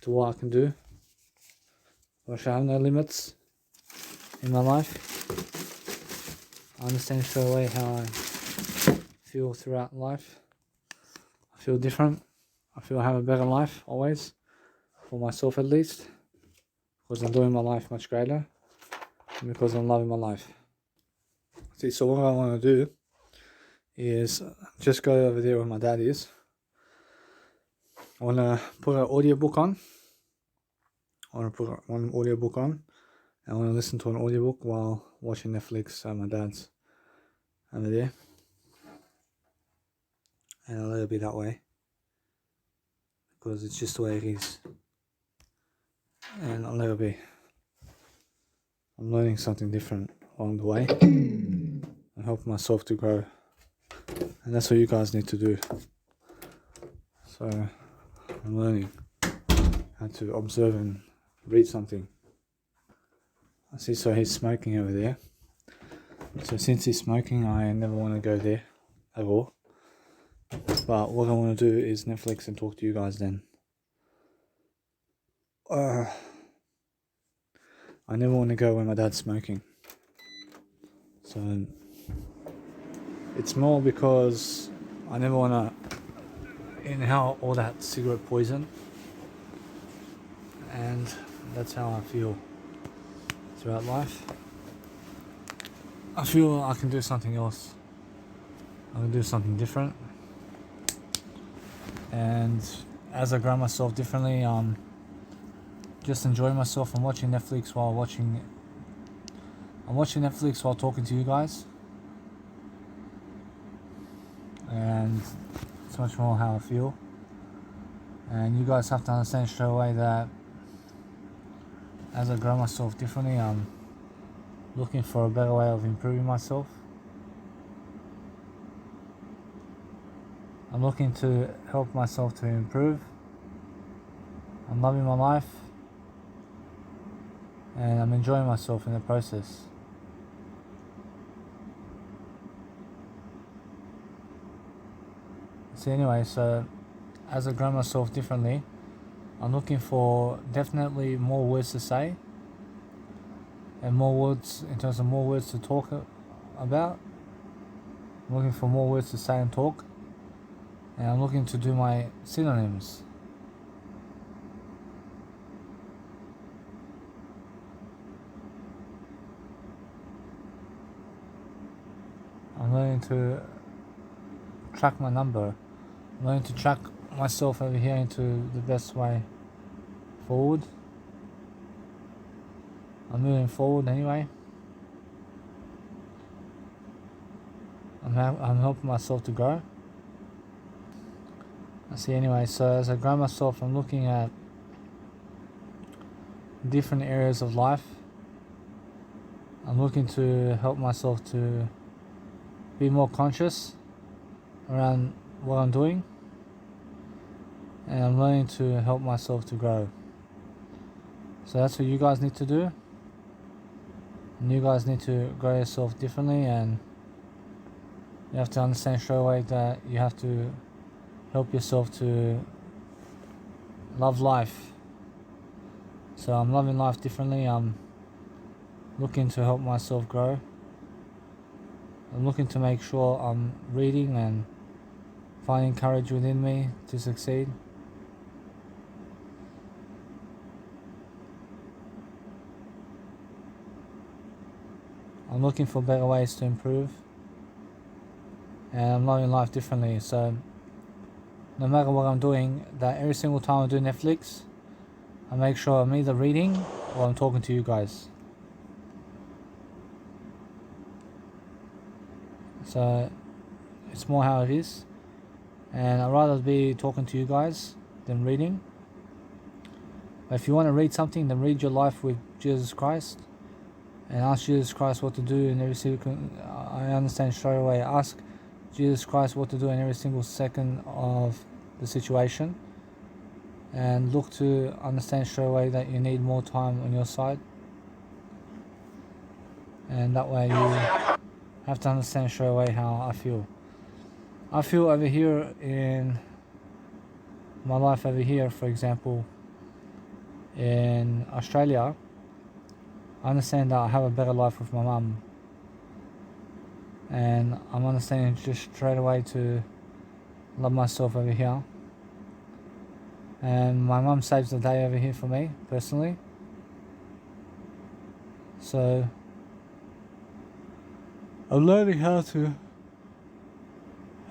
to what I can do. Or should I have no limits in my life? I understand straight away how I feel throughout life. I feel different. I feel I have a better life always, for myself at least, because I'm doing my life much greater and because I'm loving my life. See, so what I want to do is just go over there where my dad is. I want to put an audiobook on. I want to put one audiobook on. I want to listen to an audiobook while watching Netflix at my dad's over there. And I'll let it be that way, because it's just the way it is. And I'll let it be. I'm learning something different along the way and helping myself to grow. And that's what you guys need to do. So I'm learning how to observe and read something. I see, so he's smoking over there. So since he's smoking, I never want to go there at all. But what I want to do is Netflix and talk to you guys then. I never want to go when my dad's smoking. So it's more because I never want to inhale all that cigarette poison, and that's how I feel throughout life. I feel I can do something else. I can do something different, and as I grow myself differently, just enjoying myself. I'm watching Netflix while talking to you guys, and it's much more how I feel. And you guys have to understand straight away that as I grow myself differently, I'm looking for a better way of improving myself. I'm looking to help myself to improve. I'm loving my life, and I'm enjoying myself in the process. So anyway, so as I grow myself differently, I'm looking for definitely more words to say, and more words in terms of more words to talk about. I'm looking for more words to say and talk, and I'm looking to do my synonyms. I'm learning to track my number. I'm learning to track myself over here into the best way forward. I'm moving forward anyway. I'm helping myself to grow. I see anyway, so as I grow myself, I'm looking at different areas of life. I'm looking to help myself to be more conscious around what I'm doing, and I'm learning to help myself to grow. So that's what you guys need to do. And you guys need to grow yourself differently, and you have to understand straight away that you have to help yourself to love life. So I'm loving life differently. I'm looking to help myself grow. I'm looking to make sure I'm reading and finding courage within me to succeed. I'm looking for better ways to improve, and I'm loving life differently. So no matter what I'm doing, that every single time I do Netflix, I make sure I'm either reading or I'm talking to you guys. So it's more how it is, and I'd rather be talking to you guys than reading. But if you want to read something, then read your life with Jesus Christ and ask Jesus Christ what to do in every single. I understand straight away. Ask Jesus Christ what to do in every single second of the situation, and look to understand straight away that you need more time on your side, and that way you have to understand straight away how I feel. I feel over here in my life over here, for example, in Australia, I understand that I have a better life with my mum, and I'm understanding just straight away to love myself over here. And my mum saves the day over here for me personally. So I'm learning how to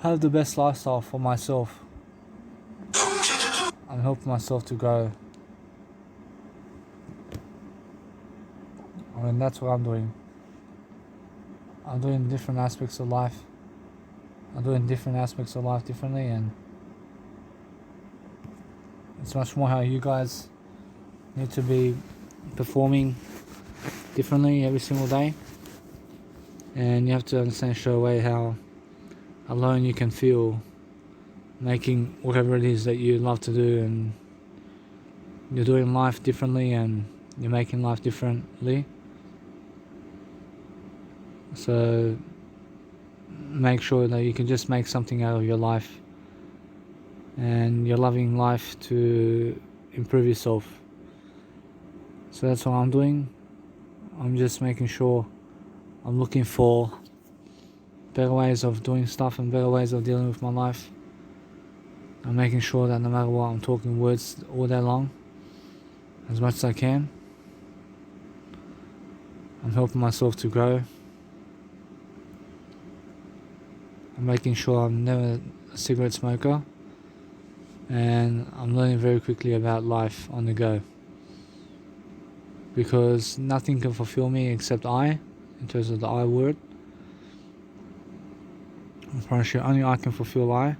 have the best lifestyle for myself. I'm helping myself to grow. I mean, that's what I'm doing. I'm doing different aspects of life. I'm doing different aspects of life differently, and it's much more how you guys need to be performing differently every single day. And you have to understand straight away how alone you can feel making whatever it is that you love to do, and you're doing life differently and you're making life differently. So make sure that you can just make something out of your life, and you're loving life to improve yourself. So that's what I'm doing. I'm just making sure I'm looking for better ways of doing stuff and better ways of dealing with my life. I'm making sure that no matter what, I'm talking words all day long, as much as I can. I'm helping myself to grow. I'm making sure I'm never a cigarette smoker. And I'm learning very quickly about life on the go. Because nothing can fulfill me except I, in terms of the I word. I'm pretty sure only I can fulfill I.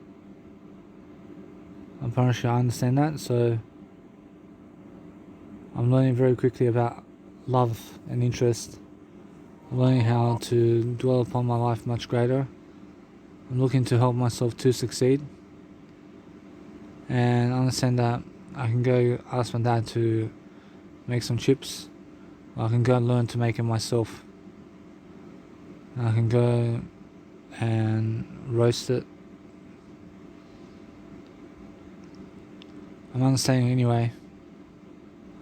I'm pretty sure I understand that, so I'm learning very quickly about love and interest. I'm learning how to dwell upon my life much greater. I'm looking to help myself to succeed. And I understand that I can go ask my dad to make some chips. I can go and learn to make it myself. I can go and roast it. I'm understanding anyway.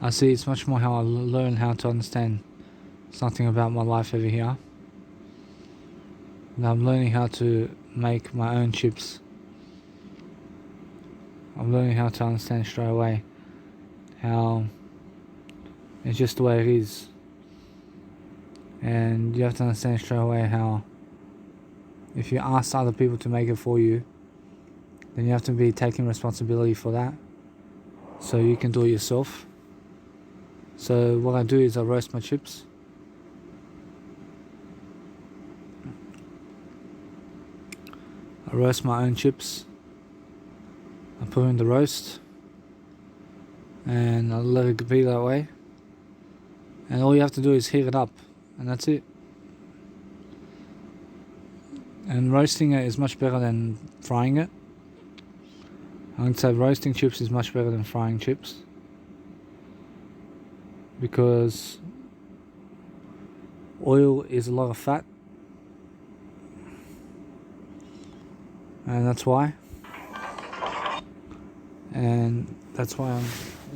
I see it's much more how I learn how to understand something about my life over here. And I'm learning how to make my own chips. I'm learning how to understand straight away how it's just the way it is. And you have to understand straight away how if you ask other people to make it for you, then you have to be taking responsibility for that, so you can do it yourself. So what I do is I roast my chips. I roast my own chips. I put them in the roast and I let it be that way. And all you have to do is heat it up, and that's it. And roasting it is much better than frying it. I would say roasting chips is much better than frying chips, because oil is a lot of fat, and that's why. And that's why I'm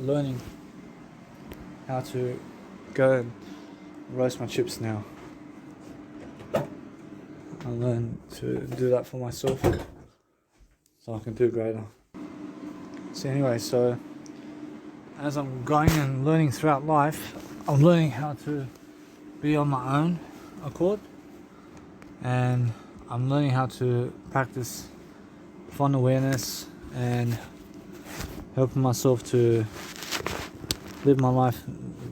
learning how to go and roast my chips now. I learned to do that for myself, so I can do greater. So anyway, so as I'm going and learning throughout life, I'm learning how to be on my own accord, and I'm learning how to practice fun awareness and helping myself to live my life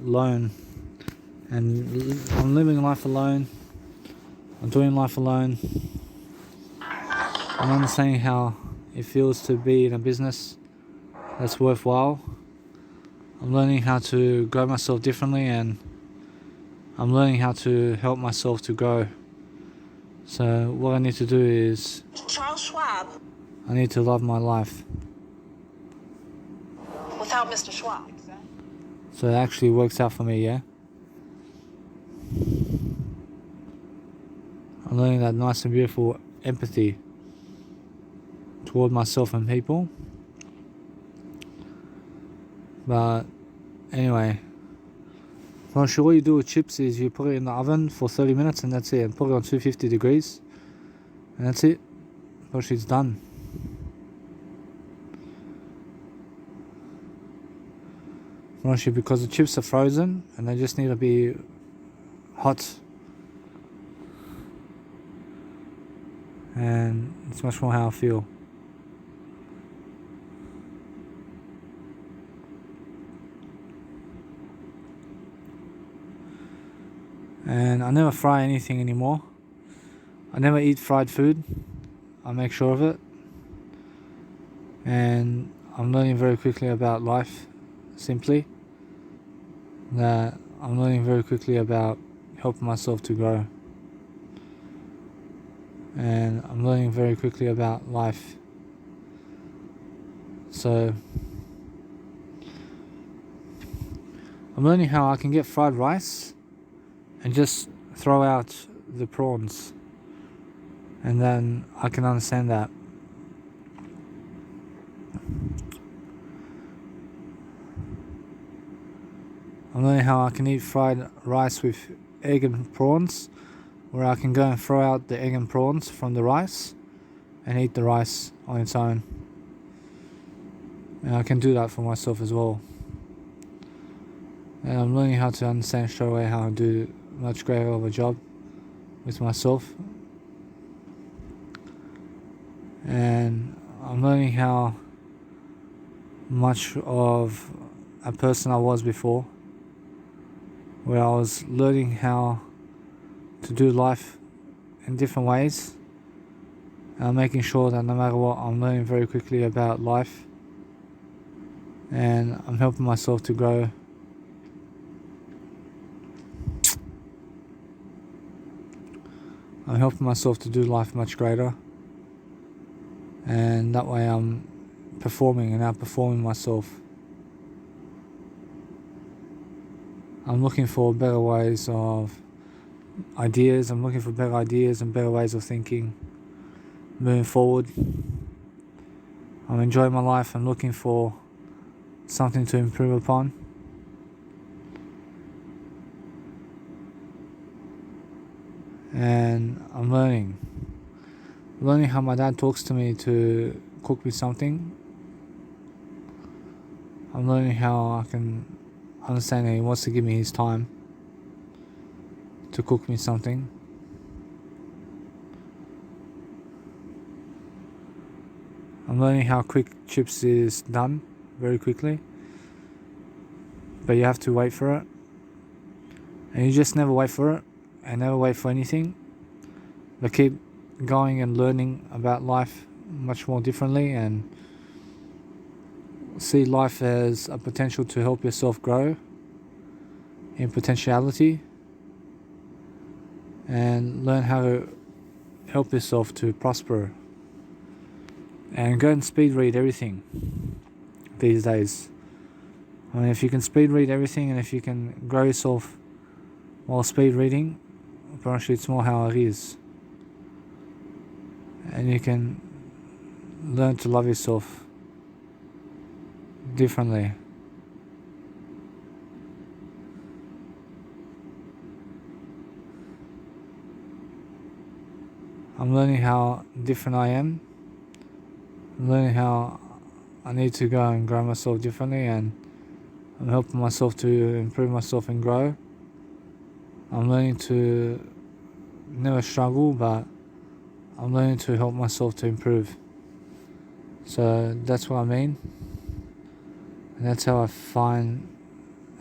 alone. And I'm living life alone. I'm doing life alone. I'm understanding how it feels to be in a business that's worthwhile. I'm learning how to grow myself differently, and I'm learning how to help myself to grow. So what I need to do is Charles Schwab. I need to love my life. Without Mr. Schwab. So it actually works out for me, yeah? I'm learning that nice and beautiful empathy toward myself and people. But anyway, I'm sure what you do with chips is you put it in the oven for 30 minutes and that's it. And put it on 250 degrees and that's it. Pretty it's done. Mostly because the chips are frozen and they just need to be hot. And it's much more how I feel. And I never fry anything anymore. I never eat fried food. I make sure of it. And I'm learning very quickly about life, simply. That I'm learning very quickly about helping myself to grow. And I'm learning very quickly about life. So I'm learning how I can get fried rice and just throw out the prawns, and then I can understand that. I'm learning how I can eat fried rice with egg and prawns, where I can go and throw out the egg and prawns from the rice and eat the rice on its own. And I can do that for myself as well. And I'm learning how to understand straight away how to do much greater of a job with myself. And I'm learning how much of a person I was before, where I was learning how to do life in different ways. And I'm making sure that no matter what, I'm learning very quickly about life, and I'm helping myself to grow. I'm helping myself to do life much greater, and that way I'm performing and outperforming myself. I'm looking for better ways of ideas. I'm looking for better ideas and better ways of thinking moving forward. I'm enjoying my life. I'm looking for something to improve upon. And I'm learning how my dad talks to me to cook me something. I'm learning how I can understand that he wants to give me his time to cook me something. I'm learning how quick chips is done very quickly, but you have to wait for it, and you just never wait for it and never wait for anything, but keep going and learning about life much more differently, and see life as a potential to help yourself grow in potentiality, and learn how to help yourself to prosper. And go and speed read everything these days. I mean, if you can speed read everything, and if you can grow yourself while speed reading, apparently it's more how it is. And you can learn to love yourself differently. I'm learning how different I am. I'm learning how I need to go and grow myself differently, and I'm helping myself to improve myself and grow. I'm learning to never struggle, but I'm learning to help myself to improve. So that's what I mean. And that's how I find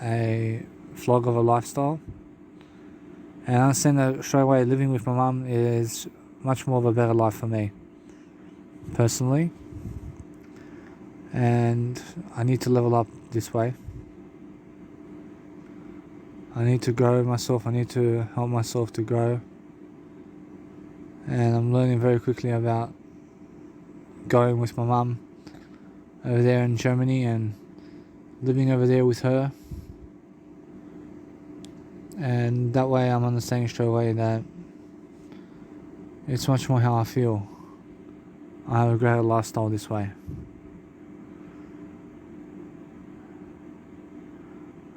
a vlog of a lifestyle. And I understand that straight away living with my mum is much more of a better life for me, personally. And I need to level up this way. I need to grow myself. I need to help myself to grow. And I'm learning very quickly about going with my mum over there in Germany and living over there with her. And that way I'm understanding straight away that it's much more how I feel. I have a greater lifestyle this way.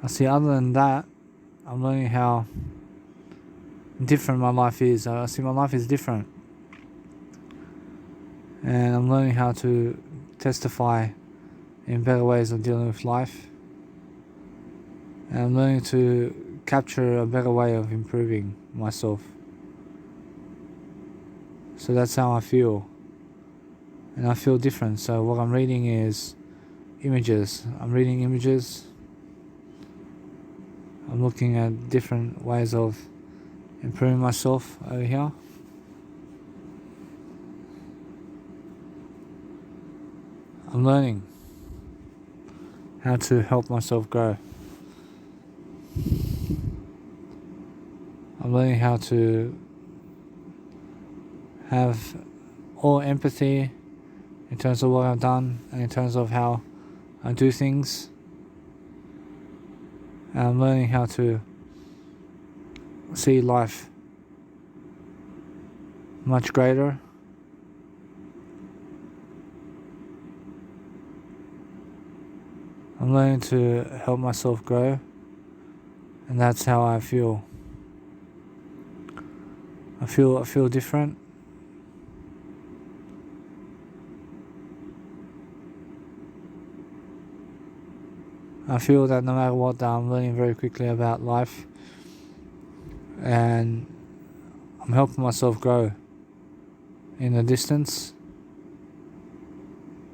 I see, other than that, I'm learning how different my life is. I see my life is different. And I'm learning how to testify in better ways of dealing with life. And I'm learning to capture a better way of improving myself. So that's how I feel. And I feel different. So what I'm reading is images. I'm reading images. I'm looking at different ways of improving myself over here. I'm learning how to help myself grow. I'm learning how to have all empathy in terms of what I've done and in terms of how I do things. And I'm learning how to see life much greater. I'm learning to help myself grow, and that's how I feel. I feel different. I feel that no matter what, I'm learning very quickly about life, and I'm helping myself grow in the distance.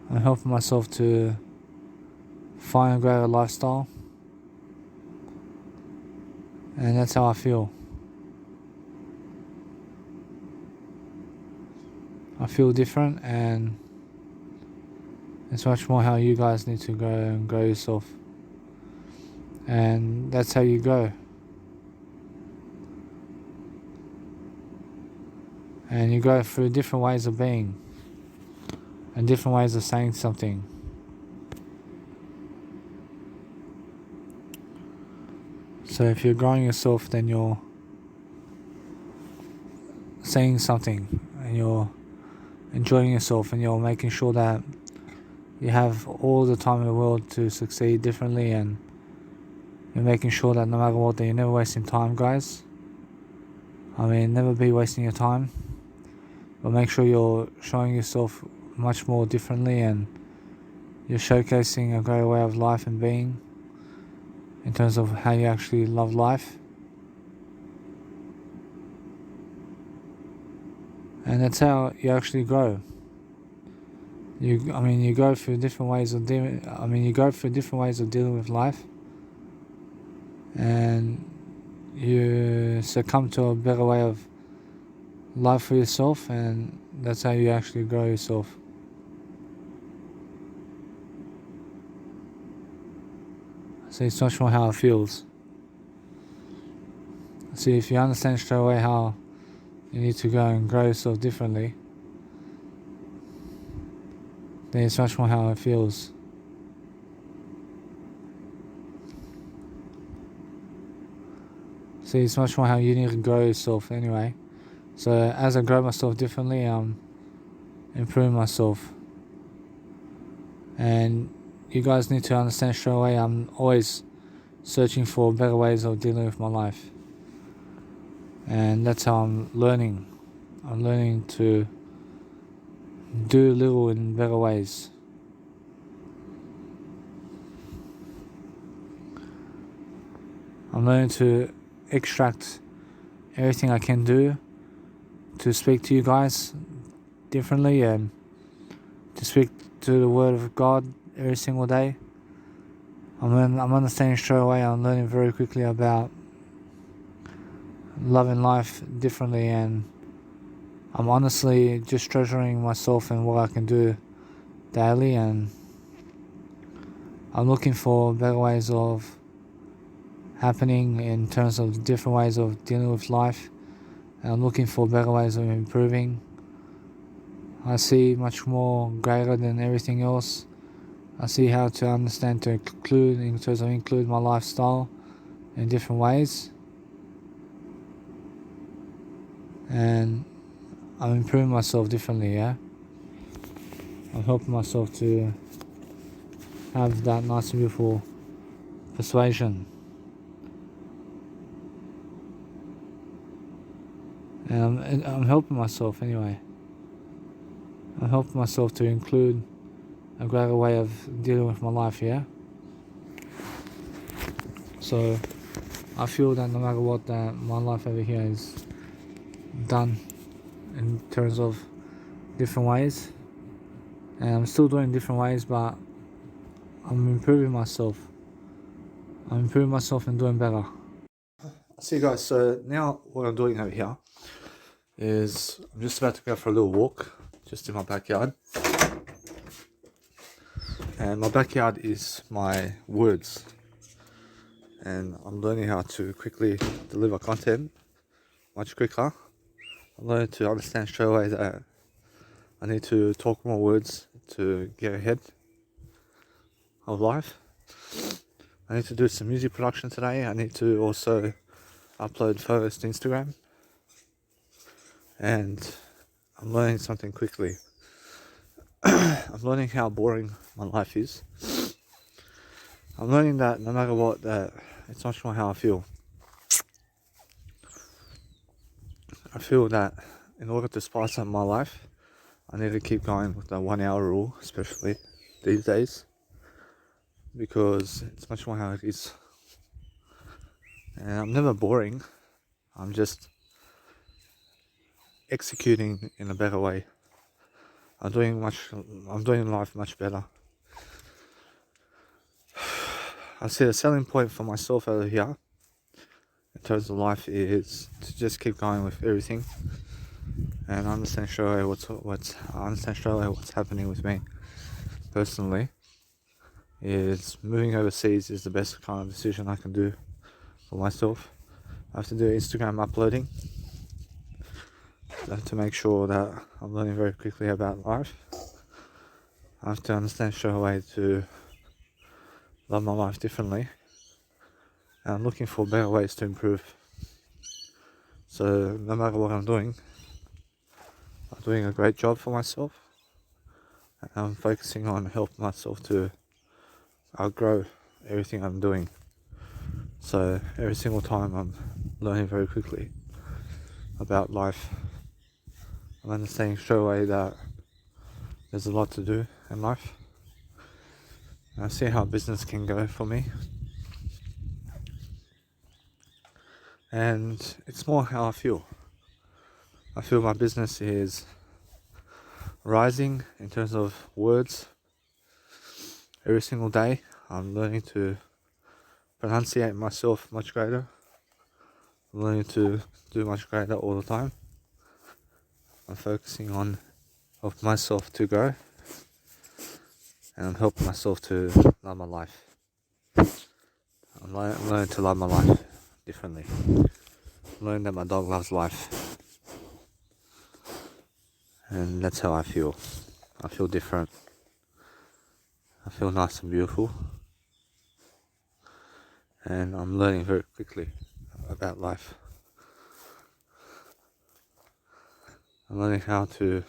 I'm helping myself to find a greater lifestyle, and that's how I feel. I feel different, and it's much more how you guys need to go and grow yourself, and that's how you grow. And you go through different ways of being and different ways of saying something. So if you're growing yourself, then you're saying something and you're enjoying yourself, and you're making sure that you have all the time in the world to succeed differently, and you're making sure that no matter what, that you're never wasting time, guys. I mean, never be wasting your time, but make sure you're showing yourself much more differently, and you're showcasing a greater way of life and being in terms of how you actually love life. And that's how you actually grow. You go through different ways of dealing. You go through different ways of dealing with life, and you succumb to a better way of life for yourself, and that's how you actually grow yourself. See, it's much more how it feels. See, if you understand straight away how you need to go and grow yourself differently, then it's much more how it feels. See, it's much more how you need to grow yourself anyway. So as I grow myself differently, I'm improving myself. And you guys need to understand straight away, I'm always searching for better ways of dealing with my life. And that's how I'm learning. I'm learning to do little in better ways. I'm learning to extract everything I can do to speak to you guys differently, and to speak to the Word of God every single day. I'm understanding straight away. I'm learning very quickly about loving life differently, and I'm honestly just treasuring myself and what I can do daily, and I'm looking for better ways of happening in terms of different ways of dealing with life, and I'm looking for better ways of improving. I see much more greater than everything else. I see how to understand to include my lifestyle in different ways, and I'm improving myself differently. Yeah, I'm helping myself to have that nice and beautiful persuasion, and I'm helping myself anyway. I'm helping myself to include a greater way of dealing with my life. Yeah. So I feel that no matter what, that my life over here is done in terms of different ways, and I'm still doing different ways, but I'm improving myself. I'm improving myself and doing better. See you guys, so now what I'm doing over here is I'm just about to go for a little walk just in my backyard, and my backyard is my woods, and I'm learning how to quickly deliver content much quicker. I learned to understand straight away that I need to talk more words to get ahead of life. I need to do some music production today. I need to also upload photos to Instagram. And I'm learning something quickly. I'm learning how boring my life is. I'm learning that no matter what, that it's much more how I feel. I feel that in order to spice up my life, I need to keep going with the 1 hour rule, especially these days. because it's much more how it is. And I'm never boring. I'm just executing in a better way. I'm doing life much better. I see the selling point for myself over here in terms of life is to just keep going with everything and understand straight away what's happening with me personally. Is moving overseas is the best kind of decision I can do for myself. I have to do Instagram uploading to make sure that I'm learning very quickly about life. I have to understand straight away to love my life differently, and I'm looking for better ways to improve. So no matter what I'm doing a great job for myself, and I'm focusing on helping myself to outgrow everything I'm doing. So every single time I'm learning very quickly about life. I'm understanding straight away that there's a lot to do in life. And I see how business can go for me. And it's more how I feel. I feel my business is rising in terms of words. Every single day I'm learning to pronunciate myself much greater. I'm learning to do much greater all the time. I'm focusing on helping myself to grow, and I'm helping myself to love my life. I'm learning to love my life differently. I'm learning that my dog loves life, and that's how I feel. I feel different. I feel nice and beautiful, and I'm learning very quickly about life. I'm learning how to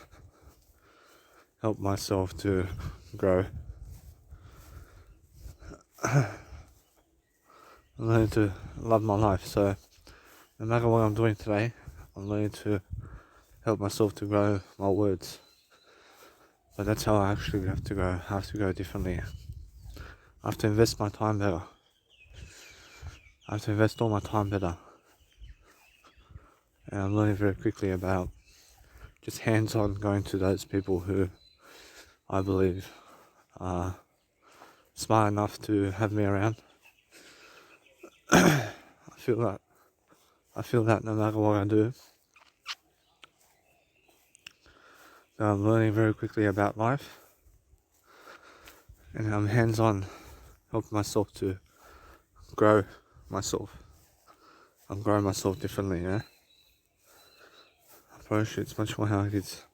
help myself to grow. I'm learning to love my life, so no matter what I'm doing today, I'm learning to help myself to grow my words. But that's how I actually have to grow. I have to grow differently. I have to invest my time better. I have to invest all my time better. And I'm learning very quickly about just hands-on going to those people who I believe are smart enough to have me around. I feel that no matter what I do, that I'm learning very quickly about life, and I'm hands-on helping myself to grow myself. I'm growing myself differently, yeah. I promise you, it's much more how it is.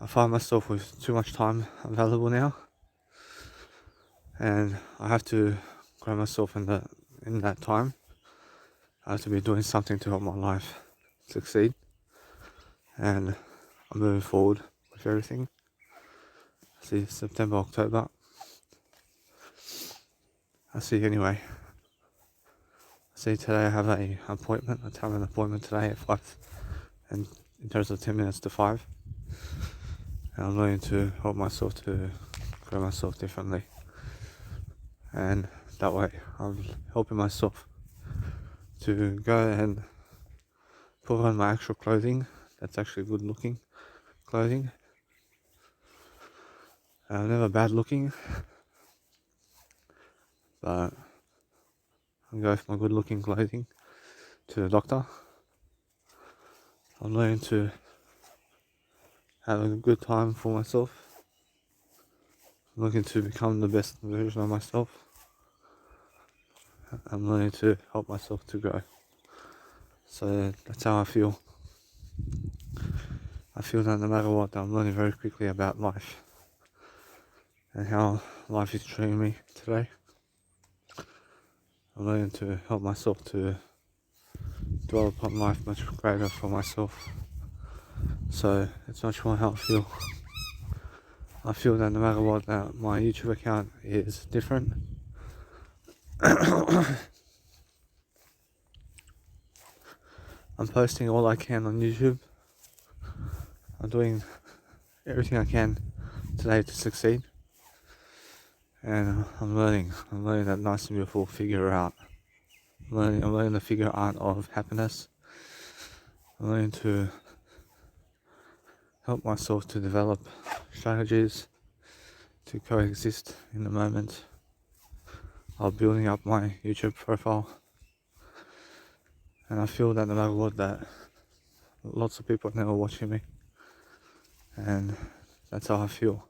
I find myself with too much time available now, and I have to grow myself in that time. I have to be doing something to help my life succeed, and I'm moving forward with everything. See September, October. I see anyway. See today I have an appointment. I have an appointment today at 5, and in terms of 10 minutes to 5. And I'm learning to help myself to grow myself differently, and that way I'm helping myself to go and put on my actual clothing that's actually good looking clothing. Never bad looking, but I go for my good looking clothing to the doctor. I'm learning to have a good time for myself. I'm looking to become the best version of myself. I'm learning to help myself to grow. So that's how I feel. I feel that no matter what, I'm learning very quickly about life and how life is treating me today. I'm learning to help myself to dwell upon life much greater for myself. So it's much more how I feel. I feel that no matter what, that my YouTube account is different. I'm posting all I can on YouTube. I'm doing everything I can today to succeed. And I'm learning that nice and beautiful figure out. I'm learning the figure out of happiness. I'm learning to help myself to develop strategies to coexist in the moment of building up my YouTube profile. And I feel that no matter what, that lots of people are never watching me, and that's how I feel.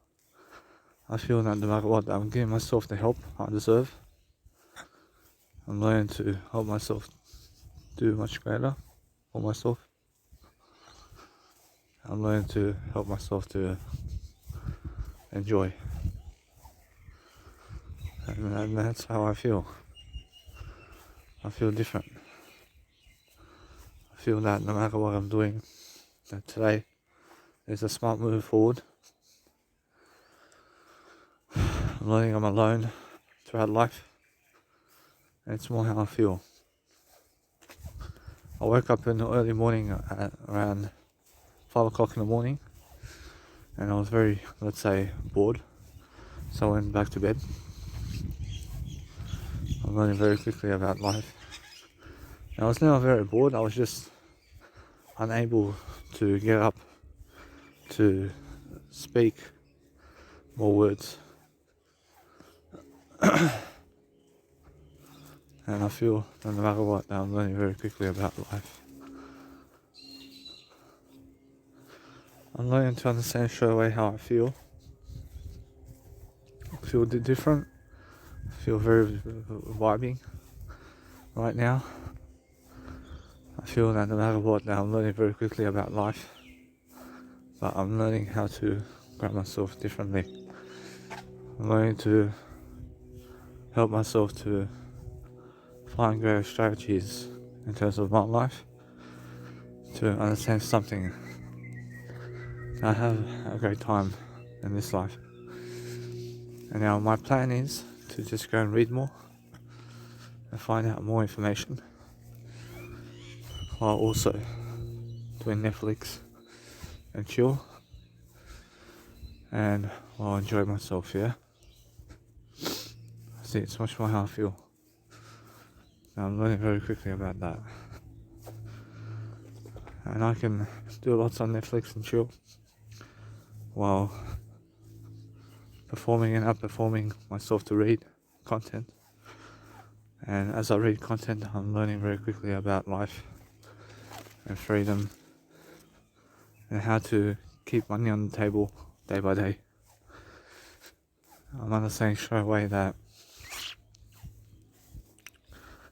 I feel that no matter what, I'm giving myself the help I deserve. I'm learning to help myself do much greater for myself. I'm learning to help myself to enjoy, and that's how I feel. I feel different. I feel that no matter what I'm doing, that today is a smart move forward. I'm learning I'm alone throughout life, and it's more how I feel. I woke up in the early morning at around 5 o'clock in the morning, and I was very, let's say, bored, so I went back to bed. I'm learning very quickly about life. And I was never very bored, I was just unable to get up to speak more words. And I feel that no matter what, I'm learning very quickly about life. I'm learning to understand straight away how I feel. I feel different. I feel very vibing right now. I feel that no matter what, now I'm learning very quickly about life. But I'm learning how to grab myself differently. I'm learning to help myself to find greater strategies in terms of my life, to understand something. I have a great time in this life. And now my plan is to just go and read more and find out more information, while also doing Netflix and chill, and while enjoy myself, yeah. See, it's much more how I feel. Now I'm learning very quickly about that. And I can do lots on Netflix and chill while performing and outperforming myself to read content. And as I read content, I'm learning very quickly about life and freedom and how to keep money on the table day by day. I'm understanding straight away that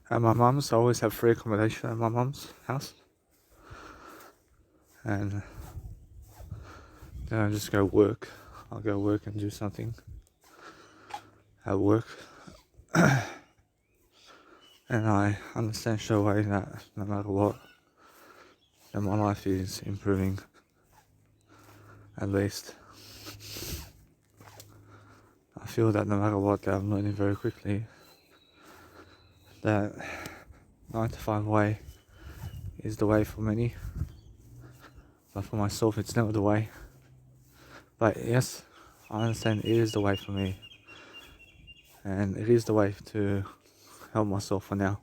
at my mum's, I always have free accommodation at my mum's house. And then I just go work. I'll go work and do something at work. And I understand straight away that no matter what, that my life is improving, at least. I feel that no matter what, that I'm learning very quickly that 9 to 5 way is the way for many, but for myself it's never the way. But yes, I understand it is the way for me, and it is the way to help myself for now.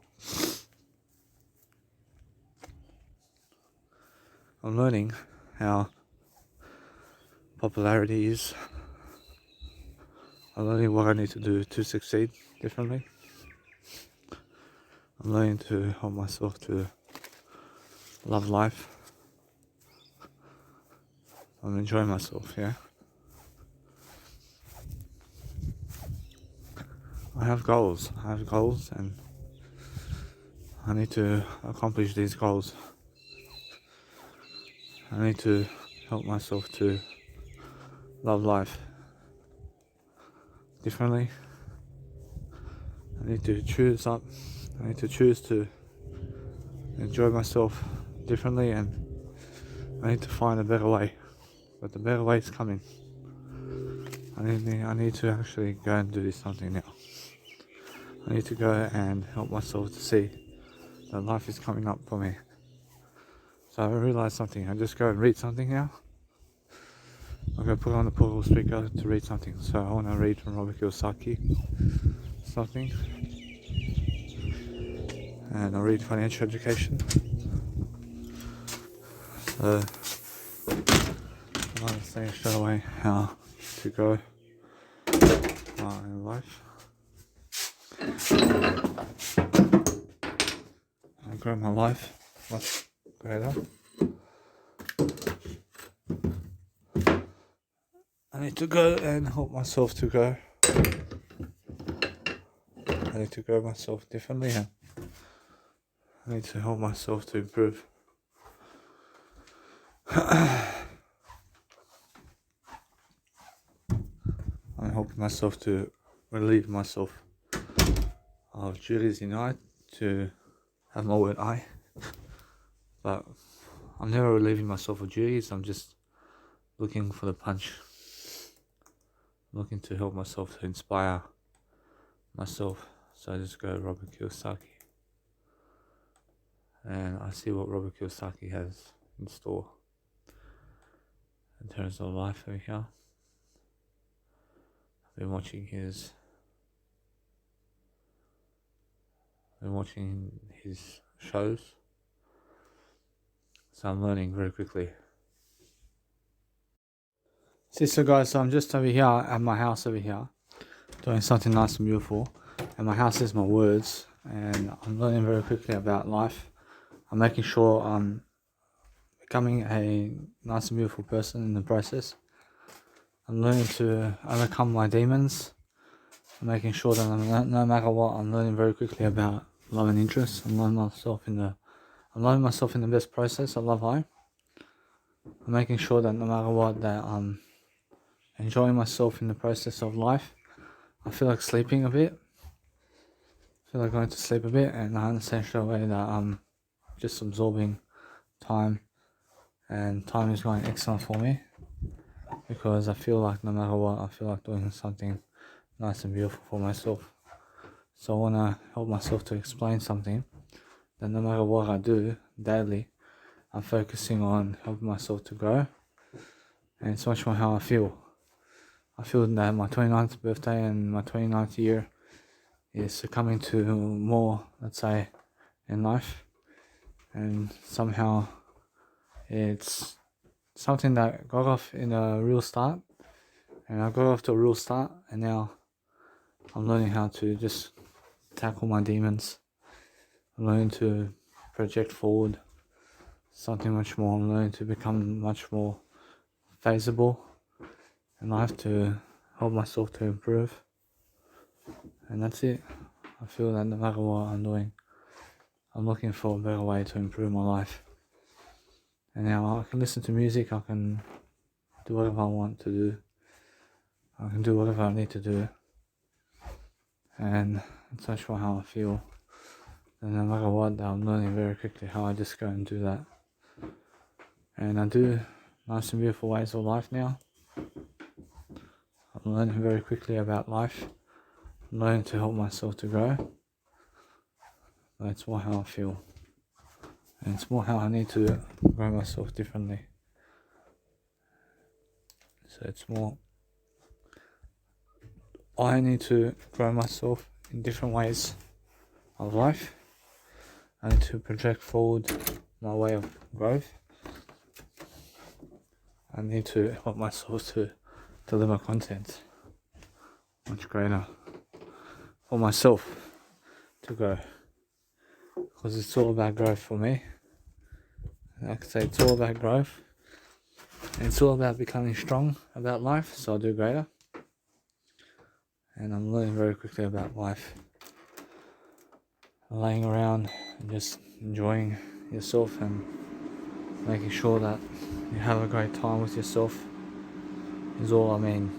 I'm learning how popularity is. I'm learning what I need to do to succeed differently. I'm learning to help myself to love life. I'm enjoying myself, yeah. I have goals and I need to accomplish these goals. I need to help myself to love life differently. I need to choose to enjoy myself differently, and I need to find a better way. But the better way is coming. I need to actually go and do something now. I need to go and help myself to see that life is coming up for me. So I realized something. I just go and read something now. I'm going to put on the portable speaker to read something. So I want to read from Robert Kiyosaki something. And I'll read financial education. So I understand straight away how to grow in life. I grow my life much greater. I need to go and help myself to grow. I need to grow myself differently, and I need to help myself to improve. I'm helping myself to relieve myself of duties in I to have my word I. But I'm never relieving myself of duties, I'm just looking for the punch. Looking to help myself to inspire myself. So I just go to Robert Kiyosaki. And I see what Robert Kiyosaki has in store in terms of life over here. I've been watching his shows. So I'm learning very quickly. So guys, so I'm just over here at my house over here, doing something nice and beautiful. And my house is my words, and I'm learning very quickly about life. I'm making sure I'm becoming a nice and beautiful person in the process. I'm learning to overcome my demons. I'm making sure that no matter what, I'm learning very quickly about love and interest. I'm learning myself in the best process of love high. I'm making sure that no matter what, that I'm enjoying myself in the process of life. I feel like sleeping a bit. I feel like going to sleep a bit, and I understand straight away that I'm just absorbing time, and time is going excellent for me because I feel like no matter what, I feel like doing something nice and beautiful for myself. So I want to help myself to explain something that no matter what I do daily, I'm focusing on helping myself to grow, and it's much more how I feel. I feel that my 29th birthday and my 29th year is coming to more, let's say, in life, and somehow it's something that got off in a real start, and I got off to a real start, and now I'm learning how to just tackle my demons. I'm learning to project forward something much more. I'm learning to become much more feasible in life, to help myself to improve, and that's it. I feel that no matter what I'm doing, I'm looking for a better way to improve my life. And now I can listen to music, I can do whatever I want to do, I can do whatever I need to do, and it's much more how I feel. And no matter what, I'm learning very quickly how I just go and do that. And I do nice and beautiful ways of life now. I'm learning very quickly about life. I'm learning to help myself to grow. But it's more how I feel. And it's more how I need to grow myself differently. So it's more, I need to grow myself in different ways of life. I need to project forward my way of growth. I need to help myself to deliver content much greater for myself to grow, because it's all about growth for me. Like I say, it's all about growth, and it's all about becoming strong about life, so I'll do greater. And I'm learning very quickly about life. Laying around and just enjoying yourself and making sure that you have a great time with yourself is all I mean.